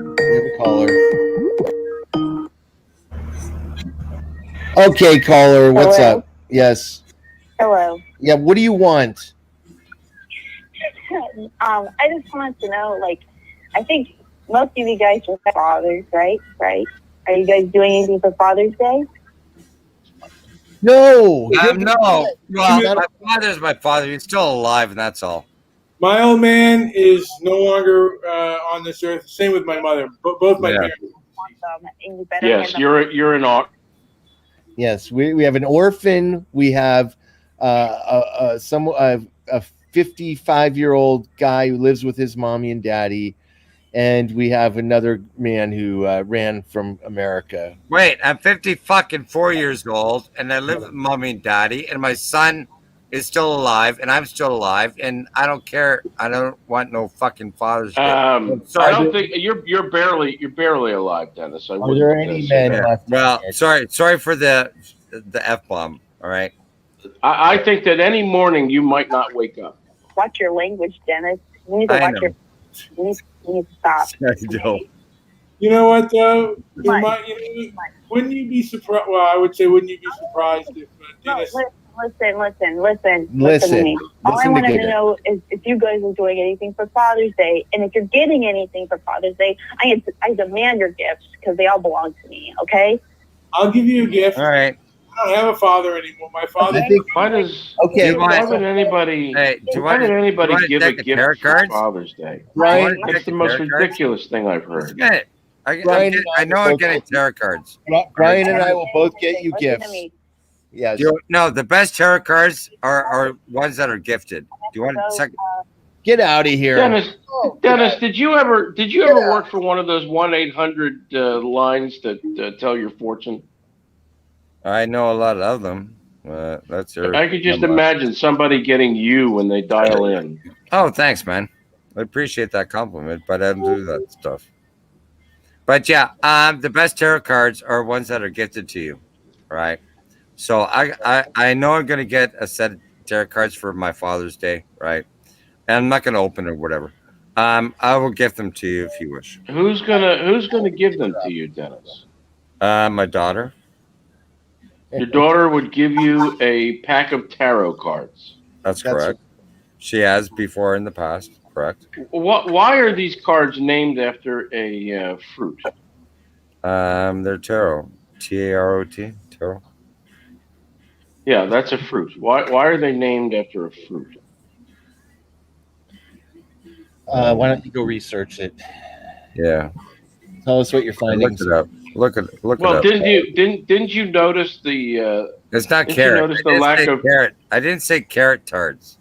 [SPEAKER 2] Okay, caller. What's up? Yes.
[SPEAKER 5] Hello.
[SPEAKER 2] Yeah. What do you want?
[SPEAKER 5] I just wanted to know, I think most of you guys are fathers, right? Are you guys doing anything for Father's Day?
[SPEAKER 2] No.
[SPEAKER 4] No. Well,
[SPEAKER 1] Even-
[SPEAKER 4] my father's my father. He's still alive, and that's all.
[SPEAKER 1] My old man is no longer on this earth. Same with my mother. Both my
[SPEAKER 4] Yeah.
[SPEAKER 1] parents.
[SPEAKER 5] And you better
[SPEAKER 3] Yes,
[SPEAKER 5] hand them-
[SPEAKER 3] you're an art.
[SPEAKER 2] Yes, we have an orphan. We have a 55-year-old guy who lives with his mommy and daddy, and we have another man who ran from America.
[SPEAKER 4] Wait, I'm 54 years old, and I live with mommy and daddy, and my son is still alive, and I'm still alive, and I don't care. I don't want no fucking Father's Day.
[SPEAKER 3] I
[SPEAKER 4] Sorry.
[SPEAKER 3] don't think you're barely alive, Dennis. I
[SPEAKER 2] Are
[SPEAKER 3] wouldn't,
[SPEAKER 2] there any
[SPEAKER 3] say
[SPEAKER 2] men
[SPEAKER 3] that.
[SPEAKER 2] left?
[SPEAKER 4] Well, sorry for the F-bomb. All right.
[SPEAKER 3] I think that any morning you might not wake up.
[SPEAKER 5] Watch your language, Dennis. You need to
[SPEAKER 4] I
[SPEAKER 5] watch
[SPEAKER 4] know.
[SPEAKER 5] you need to stop.
[SPEAKER 4] I don't.
[SPEAKER 1] You know what, though?
[SPEAKER 5] What?
[SPEAKER 1] Wouldn't you be surprised? Well, I would say, wouldn't you be surprised if
[SPEAKER 5] No,
[SPEAKER 1] Dennis?
[SPEAKER 5] listen to me. All I
[SPEAKER 2] Listen
[SPEAKER 5] wanted
[SPEAKER 2] together.
[SPEAKER 5] to know is if you guys are doing anything for Father's Day, and if you're getting anything for Father's Day, I demand your gifts because they all belong to me. Okay?
[SPEAKER 1] I'll give you a gift.
[SPEAKER 4] All right.
[SPEAKER 1] I don't have a father anymore. My father.
[SPEAKER 2] I think-
[SPEAKER 3] Why does
[SPEAKER 2] Okay,
[SPEAKER 4] Do you want-
[SPEAKER 3] why would anybody
[SPEAKER 4] Hey, do you
[SPEAKER 3] why
[SPEAKER 4] want
[SPEAKER 3] would anybody
[SPEAKER 4] to
[SPEAKER 3] give a
[SPEAKER 4] deck of
[SPEAKER 3] gift
[SPEAKER 4] tarot
[SPEAKER 3] for
[SPEAKER 4] cards?
[SPEAKER 3] Father's Day?
[SPEAKER 2] Brian,
[SPEAKER 3] That's the most ridiculous thing I've heard.
[SPEAKER 4] Get it.
[SPEAKER 2] Brian,
[SPEAKER 4] I know I'm getting tarot cards.
[SPEAKER 2] Brian and I will both get you
[SPEAKER 5] Listen to
[SPEAKER 2] gifts.
[SPEAKER 5] me.
[SPEAKER 2] Yes.
[SPEAKER 4] No, the best tarot cards are ones that are gifted. Do you want a
[SPEAKER 5] So,
[SPEAKER 4] second?
[SPEAKER 2] Get out of here.
[SPEAKER 3] Dennis, did you ever work for one of those 1-800 lines that tell your fortune?
[SPEAKER 4] I know a lot of them. That's your.
[SPEAKER 3] I could just
[SPEAKER 4] number.
[SPEAKER 3] imagine somebody getting you when they dial in.
[SPEAKER 4] Oh, thanks, man. I appreciate that compliment, but I don't do that stuff. But yeah, the best tarot cards are ones that are gifted to you, right? So I know I'm gonna get a set of tarot cards for my Father's Day, right? And I'm not gonna open it or whatever. I will gift them to you if you wish.
[SPEAKER 3] Who's gonna give them to you, Dennis?
[SPEAKER 4] My daughter.
[SPEAKER 3] Your daughter would give you a pack of tarot cards.
[SPEAKER 4] That's
[SPEAKER 2] That's-
[SPEAKER 4] correct. She has before in the past, correct?
[SPEAKER 3] Why are these cards named after a fruit?
[SPEAKER 4] They're tarot. Tarot. Tarot.
[SPEAKER 3] Yeah, that's a fruit. Why are they named after a fruit?
[SPEAKER 2] Why don't you go research it?
[SPEAKER 4] Yeah.
[SPEAKER 2] Tell us what your
[SPEAKER 4] Look
[SPEAKER 2] findings
[SPEAKER 4] it up. Look it
[SPEAKER 3] Well,
[SPEAKER 4] up.
[SPEAKER 3] didn't you notice the
[SPEAKER 4] It's not
[SPEAKER 3] didn't you
[SPEAKER 4] carrot.
[SPEAKER 3] notice
[SPEAKER 4] I didn't
[SPEAKER 3] lack
[SPEAKER 4] say
[SPEAKER 3] of
[SPEAKER 4] carrot. I didn't say carrot tarts.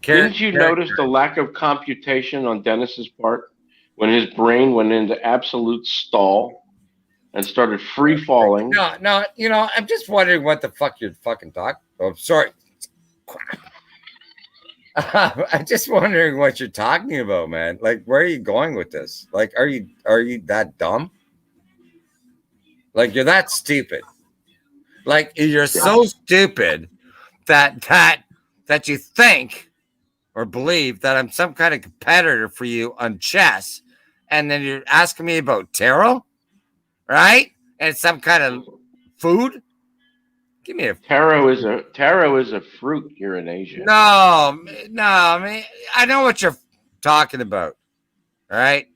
[SPEAKER 3] didn't you notice the lack of computation on Dennis's part when his brain went into absolute stall and started free falling?
[SPEAKER 4] No. You know, I'm just wondering what the fuck you're fucking talking. Oh, sorry. I'm just wondering what you're talking about, man. Like, where are you going with this? Like, are you that dumb? Like, you're that stupid. Like, you're so stupid that you think or believe that I'm some kind of competitor for you on chess, and then you're asking me about tarot, right? And some kind of food. Give me a
[SPEAKER 3] Taro is a fruit here in Asia.
[SPEAKER 4] no. I mean, I know what you're talking about, all right?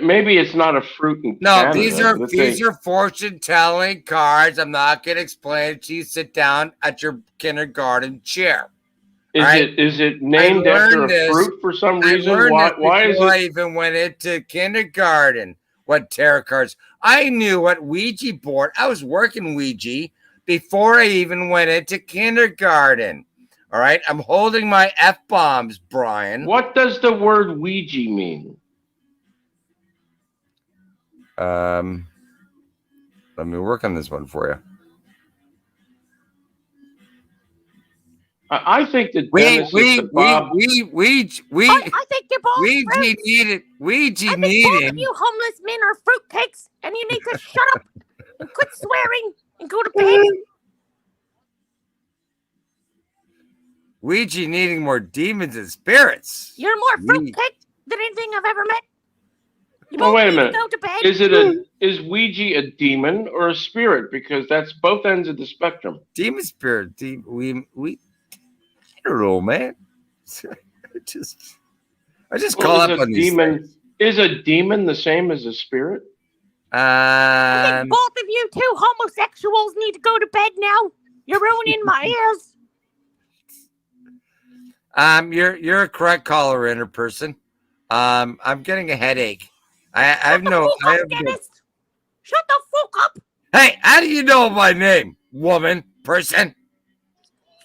[SPEAKER 3] Maybe it's not a fruit in
[SPEAKER 4] No,
[SPEAKER 3] Canada.
[SPEAKER 4] these are fortune telling cards. I'm not gonna explain it to you. Sit down at your kindergarten chair.
[SPEAKER 3] Is it named after a fruit for some reason? Why is
[SPEAKER 4] I
[SPEAKER 3] it?
[SPEAKER 4] even went into kindergarten? What tarot cards? I knew what Ouija board. I was working Ouija before I even went into kindergarten. All right, I'm holding my F-bombs, Brian.
[SPEAKER 3] What does the word Ouija mean?
[SPEAKER 4] Let me work on this one for you.
[SPEAKER 3] I think that
[SPEAKER 4] We
[SPEAKER 3] Dennis is Bob.
[SPEAKER 6] I think you're both
[SPEAKER 4] Ouija
[SPEAKER 6] fruits.
[SPEAKER 4] needed. Ouija
[SPEAKER 6] I think both
[SPEAKER 4] needed.
[SPEAKER 6] of you homeless men are fruitcakes, and you need to shut up and quit swearing and go to bed.
[SPEAKER 4] Ouija needing more demons and spirits.
[SPEAKER 6] You're more fruitcake than anything I've ever met. You
[SPEAKER 3] Oh,
[SPEAKER 6] both
[SPEAKER 3] wait a
[SPEAKER 6] need to
[SPEAKER 3] minute.
[SPEAKER 6] go to bed.
[SPEAKER 3] Is Ouija a demon or a spirit? Because that's both ends of the spectrum.
[SPEAKER 4] Demon spirit. We I don't know, man. I just call
[SPEAKER 3] Well,
[SPEAKER 4] up on these things.
[SPEAKER 3] Is a demon the same as a spirit?
[SPEAKER 6] I think both of you two homosexuals need to go to bed now. You're ruining my ears.
[SPEAKER 4] You're a correct caller, inner person. I'm getting a headache. I have no. I have no.
[SPEAKER 6] Dennis. Shut the fuck up.
[SPEAKER 4] Hey, how do you know my name, woman, person?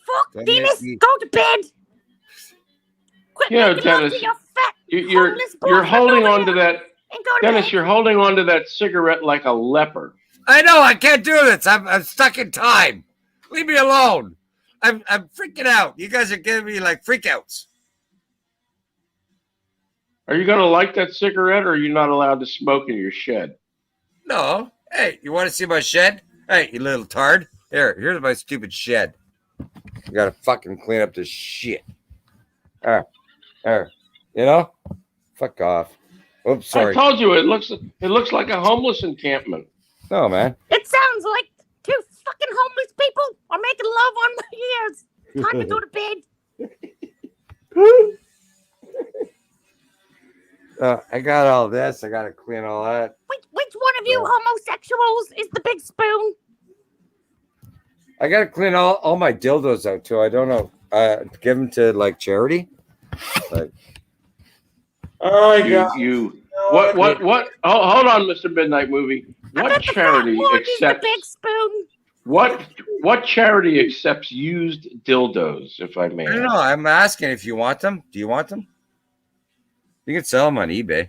[SPEAKER 6] Fuck,
[SPEAKER 4] Don't
[SPEAKER 6] Dennis.
[SPEAKER 4] make me-
[SPEAKER 6] Go to bed. Quit
[SPEAKER 3] Yeah,
[SPEAKER 6] making love
[SPEAKER 3] Dennis,
[SPEAKER 6] to your fat
[SPEAKER 3] You're
[SPEAKER 6] homeless
[SPEAKER 3] you're
[SPEAKER 6] boyfriend
[SPEAKER 3] holding
[SPEAKER 6] over
[SPEAKER 3] on to
[SPEAKER 6] here
[SPEAKER 3] that,
[SPEAKER 6] and go to
[SPEAKER 3] Dennis.
[SPEAKER 6] bed.
[SPEAKER 3] You're holding on to that cigarette like a leper.
[SPEAKER 4] I know I can't do this. I'm stuck in time. Leave me alone. I'm freaking out. You guys are giving me like freakouts.
[SPEAKER 3] Are you going to light that cigarette, or are you not allowed to smoke in your shed?
[SPEAKER 4] No. Hey, you want to see my shed? Hey, you little tard. Here's my stupid shed. I gotta fucking clean up this shit. You know? Fuck off. Oops, sorry.
[SPEAKER 3] I told you it looks like a homeless encampment.
[SPEAKER 4] No, man.
[SPEAKER 6] It sounds like two fucking homeless people are making love on my ears. Time to go to bed.
[SPEAKER 4] I got all this. I gotta clean all that.
[SPEAKER 6] Which one of you homosexuals is the big spoon?
[SPEAKER 4] I gotta clean all my dildos out too. I don't know. Give them to like charity. Like,
[SPEAKER 1] All right, guys.
[SPEAKER 3] What? Oh, hold on, Mr. Midnight Movie. What charity
[SPEAKER 6] the
[SPEAKER 3] accepts
[SPEAKER 6] big spoon?
[SPEAKER 3] what charity accepts used dildos, if I may?
[SPEAKER 4] I don't know. I'm asking if you want them. Do you want them? You can sell them on eBay.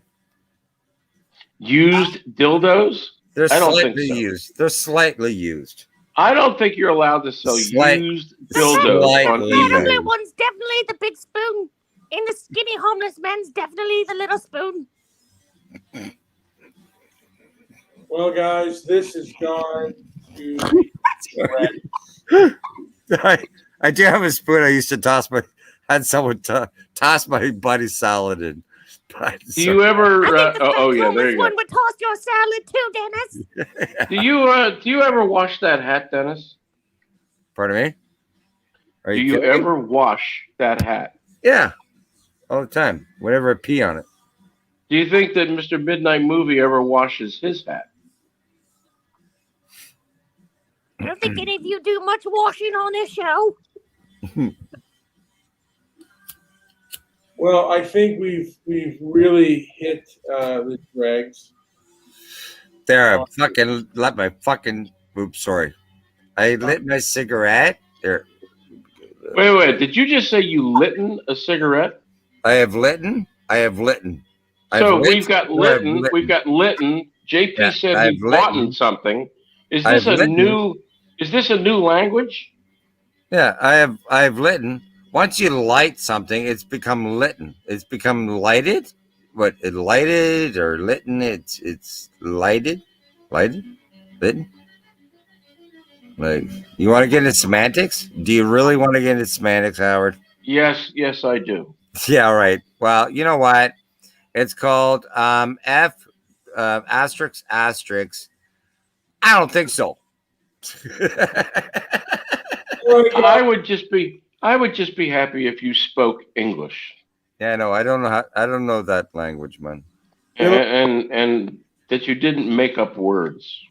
[SPEAKER 3] Used dildos?
[SPEAKER 4] They're
[SPEAKER 3] I don't
[SPEAKER 4] slightly
[SPEAKER 3] think so.
[SPEAKER 4] used. They're slightly used.
[SPEAKER 3] I don't think you're allowed to sell used dildos on
[SPEAKER 6] The
[SPEAKER 3] eBay.
[SPEAKER 6] family one's definitely the big spoon. And the skinny homeless man's definitely the little spoon.
[SPEAKER 1] Well, guys, this has gone to
[SPEAKER 4] I do have a spoon. I used to had someone toss my buddy salad in. But,
[SPEAKER 3] Do you ever?
[SPEAKER 6] I think the
[SPEAKER 3] yeah, there you go.
[SPEAKER 6] one would toss your salad too, Dennis.
[SPEAKER 3] Do you ever wash that hat, Dennis?
[SPEAKER 4] Pardon me? Are
[SPEAKER 3] Do you
[SPEAKER 4] kidding me?
[SPEAKER 3] ever wash that hat?
[SPEAKER 4] Yeah, all the time. Whenever I pee on it.
[SPEAKER 3] Do you think that Mr. Midnight Movie ever washes his hat?
[SPEAKER 6] I don't think any of you do much washing on this show.
[SPEAKER 1] Well, I think we've really hit the dregs.
[SPEAKER 4] There, I fucking let my fucking. Oops, sorry. I lit my cigarette. There.
[SPEAKER 3] Wait. Did you just say you litten a cigarette?
[SPEAKER 4] I have litten.
[SPEAKER 3] So we've got litten. We've got litten. JP
[SPEAKER 4] Yeah,
[SPEAKER 3] said
[SPEAKER 4] I've
[SPEAKER 3] he bought something. Is this a new language?
[SPEAKER 4] Yeah, I've litten. Once you light something, it's become litten. It's become lighted. What it lighted or litten? It's lighted, litten. Like, you want to get into semantics? Do you really want to get into semantics, Howard?
[SPEAKER 3] Yes, I do.
[SPEAKER 4] Yeah, right. Well, you know what? It's called F asterisk asterisk. I don't think so.
[SPEAKER 3] I would just be happy if you spoke English.
[SPEAKER 4] Yeah, no, I don't know I don't know that language, man.
[SPEAKER 3] And that you didn't make up words.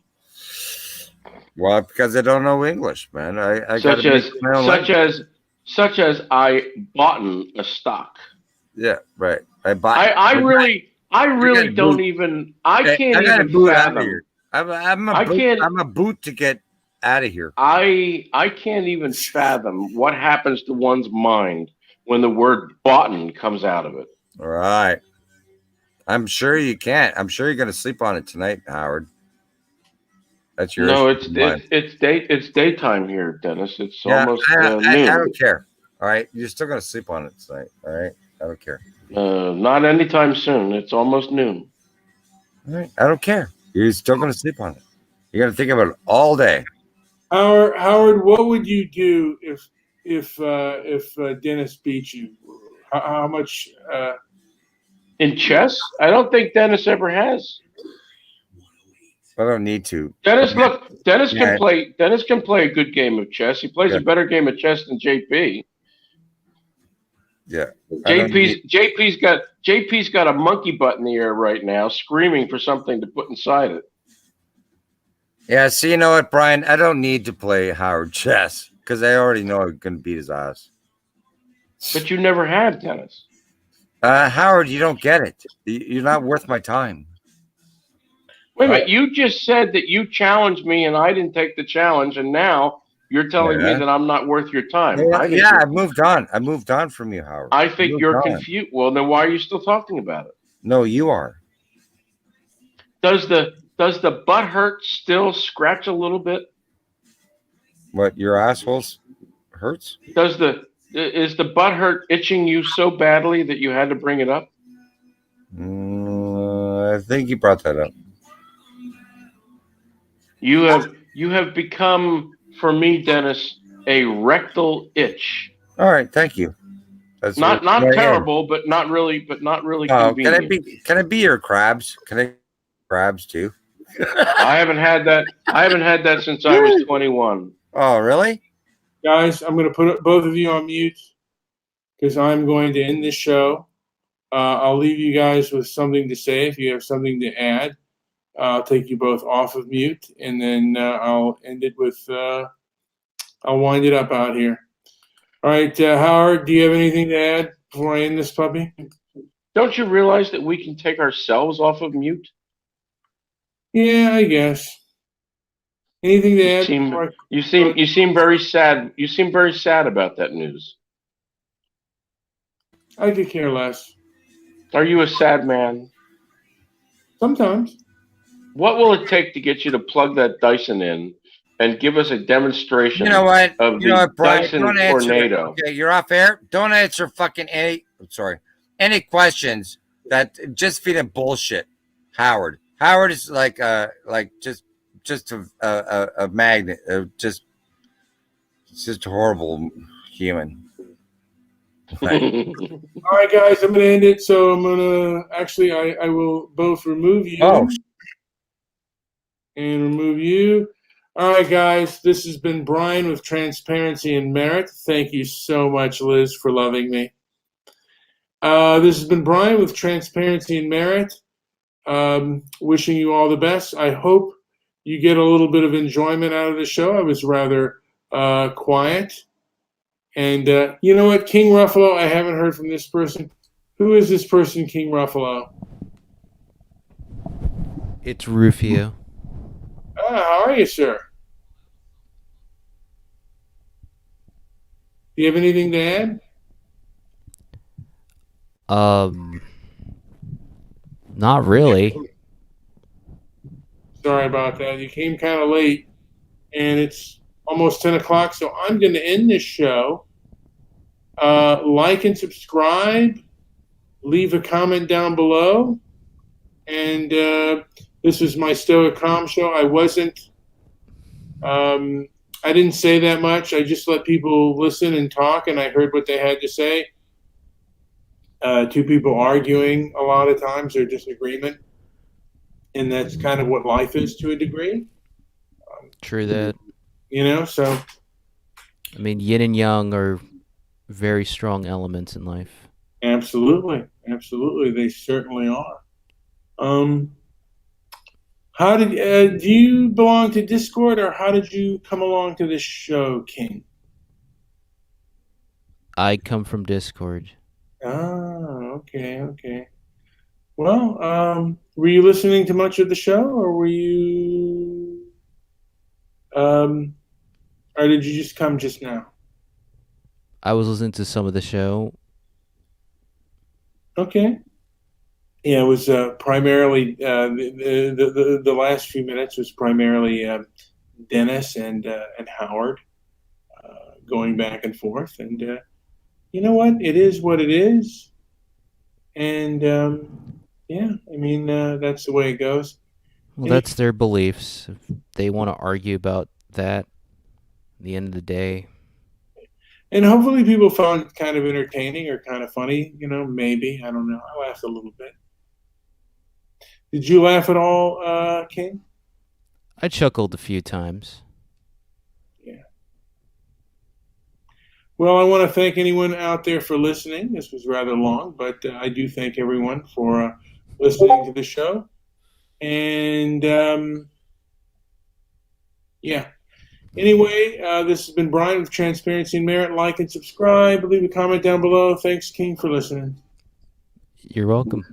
[SPEAKER 4] Well, because I don't know English, man. I
[SPEAKER 3] such as I bought a stock.
[SPEAKER 4] Yeah, right. I bought.
[SPEAKER 3] I really don't even. I can't even fathom.
[SPEAKER 4] I'm a boot to get out of here.
[SPEAKER 3] I can't even fathom what happens to one's mind when the word "boughten" comes out of it.
[SPEAKER 4] All right. I'm sure you can't. I'm sure you're going to sleep on it tonight, Howard. That's your
[SPEAKER 3] it's daytime here, Dennis. It's almost noon.
[SPEAKER 4] I don't care. All right, you're still going to sleep on it tonight. All right, I don't care.
[SPEAKER 3] Not anytime soon. It's almost noon.
[SPEAKER 4] All right, I don't care. You're still going to sleep on it. You're going to think about it all day.
[SPEAKER 1] Howard, what would you do if Dennis beat you? How much?
[SPEAKER 3] In chess? I don't think Dennis ever has.
[SPEAKER 4] I don't need to.
[SPEAKER 3] Dennis can play. Dennis can play a good game of chess. He plays a better game of chess than JP.
[SPEAKER 4] Yeah.
[SPEAKER 3] JP's got a monkey butt in the air right now, screaming for something to put inside it.
[SPEAKER 4] Yeah, so you know what, Brian? I don't need to play Howard chess because I already know I'm going to beat his ass.
[SPEAKER 3] But you never have, Dennis.
[SPEAKER 4] Howard, you don't get it. You're not worth my time.
[SPEAKER 3] Wait a minute. You just said that you challenged me and I didn't take the challenge, and now you're telling me
[SPEAKER 4] Yeah.
[SPEAKER 3] that I'm not worth your time.
[SPEAKER 4] Yeah, I moved on. I moved on from you, Howard.
[SPEAKER 3] I think you're confused. Well, then why are you still talking about it?
[SPEAKER 4] No, you are.
[SPEAKER 3] Does the butt hurt still scratch a little bit?
[SPEAKER 4] What, your assholes hurts?
[SPEAKER 3] Is the butt hurt itching you so badly that you had to bring it up?
[SPEAKER 4] I think you brought that up.
[SPEAKER 3] You have become, for me, Dennis, a rectal itch.
[SPEAKER 4] All right, thank you. That's
[SPEAKER 3] not terrible, but not really convenient.
[SPEAKER 4] Can I be your crabs? Can I crabs too?
[SPEAKER 3] I haven't had that since I was 21.
[SPEAKER 4] Oh, really?
[SPEAKER 1] Guys, I'm going to put both of you on mute because I'm going to end this show. I'll leave you guys with something to say if you have something to add. I'll take you both off of mute, and then I'll end it with I'll wind it up out here. All right, Howard, do you have anything to add before I end this puppy?
[SPEAKER 3] Don't you realize that we can take ourselves off of mute?
[SPEAKER 1] Yeah, I guess. Anything to add?
[SPEAKER 3] You seem very sad. You seem very sad about that news.
[SPEAKER 1] I could care less.
[SPEAKER 3] Are you a sad man?
[SPEAKER 1] Sometimes.
[SPEAKER 3] What will it take to get you to plug that Dyson in and give us a demonstration?
[SPEAKER 4] You know what?
[SPEAKER 3] Of the
[SPEAKER 4] Brian,
[SPEAKER 3] Dyson tornado.
[SPEAKER 4] Okay, you're off air. Don't answer fucking any questions that just feeding bullshit. Howard is like just a magnet, just a horrible human.
[SPEAKER 1] All right, guys, I'm going to end it. So I'm going to actually, I will both remove you and remove you. All right, guys, this has been Brian with Transparency and Merit. Thank you so much, Liz, for loving me. This has been Brian with Transparency and Merit. Wishing you all the best. I hope you get a little bit of enjoyment out of the show. I was rather quiet. And you know what, King Ruffalo, I haven't heard from this person. Who is this person, King Ruffalo?
[SPEAKER 8] It's Rufio.
[SPEAKER 1] How are you, sir? Do you have anything to add?
[SPEAKER 8] Not really.
[SPEAKER 1] Sorry about that. You came kind of late, and it's almost 10 o'clock, so I'm going to end this show. Like and subscribe. Leave a comment down below. And this was my Stoic Calm show. I didn't say that much. I just let people listen and talk, and I heard what they had to say. Two people arguing a lot of times, or disagreement. And that's kind of what life is to a degree.
[SPEAKER 8] True that.
[SPEAKER 1] You know, so.
[SPEAKER 8] I mean, yin and yang are very strong elements in life.
[SPEAKER 1] Absolutely. Absolutely. They certainly are. How did do you belong to Discord, or how did you come along to this show, King?
[SPEAKER 8] I come from Discord.
[SPEAKER 1] Okay. Well, were you listening to much of the show, or were you, or did you just come just now?
[SPEAKER 8] I was listening to some of the show.
[SPEAKER 1] Okay. Yeah, it was primarily the last few minutes was primarily Dennis and Howard going back and forth, and you know what? It is what it is, and yeah, I mean that's the way it goes.
[SPEAKER 8] Well, that's their beliefs. If they want to argue about that, at the end of the day.
[SPEAKER 1] And hopefully people found it kind of entertaining or kind of funny. You know, maybe. I don't know. I laughed a little bit. Did you laugh at all, King?
[SPEAKER 8] I chuckled a few times.
[SPEAKER 1] Yeah. Well, I want to thank anyone out there for listening. This was rather long, but I do thank everyone for listening to the show. And Yeah. Anyway, this has been Brian with Transparency and Merit. Like and subscribe. Leave a comment down below. Thanks, King, for listening.
[SPEAKER 8] You're welcome.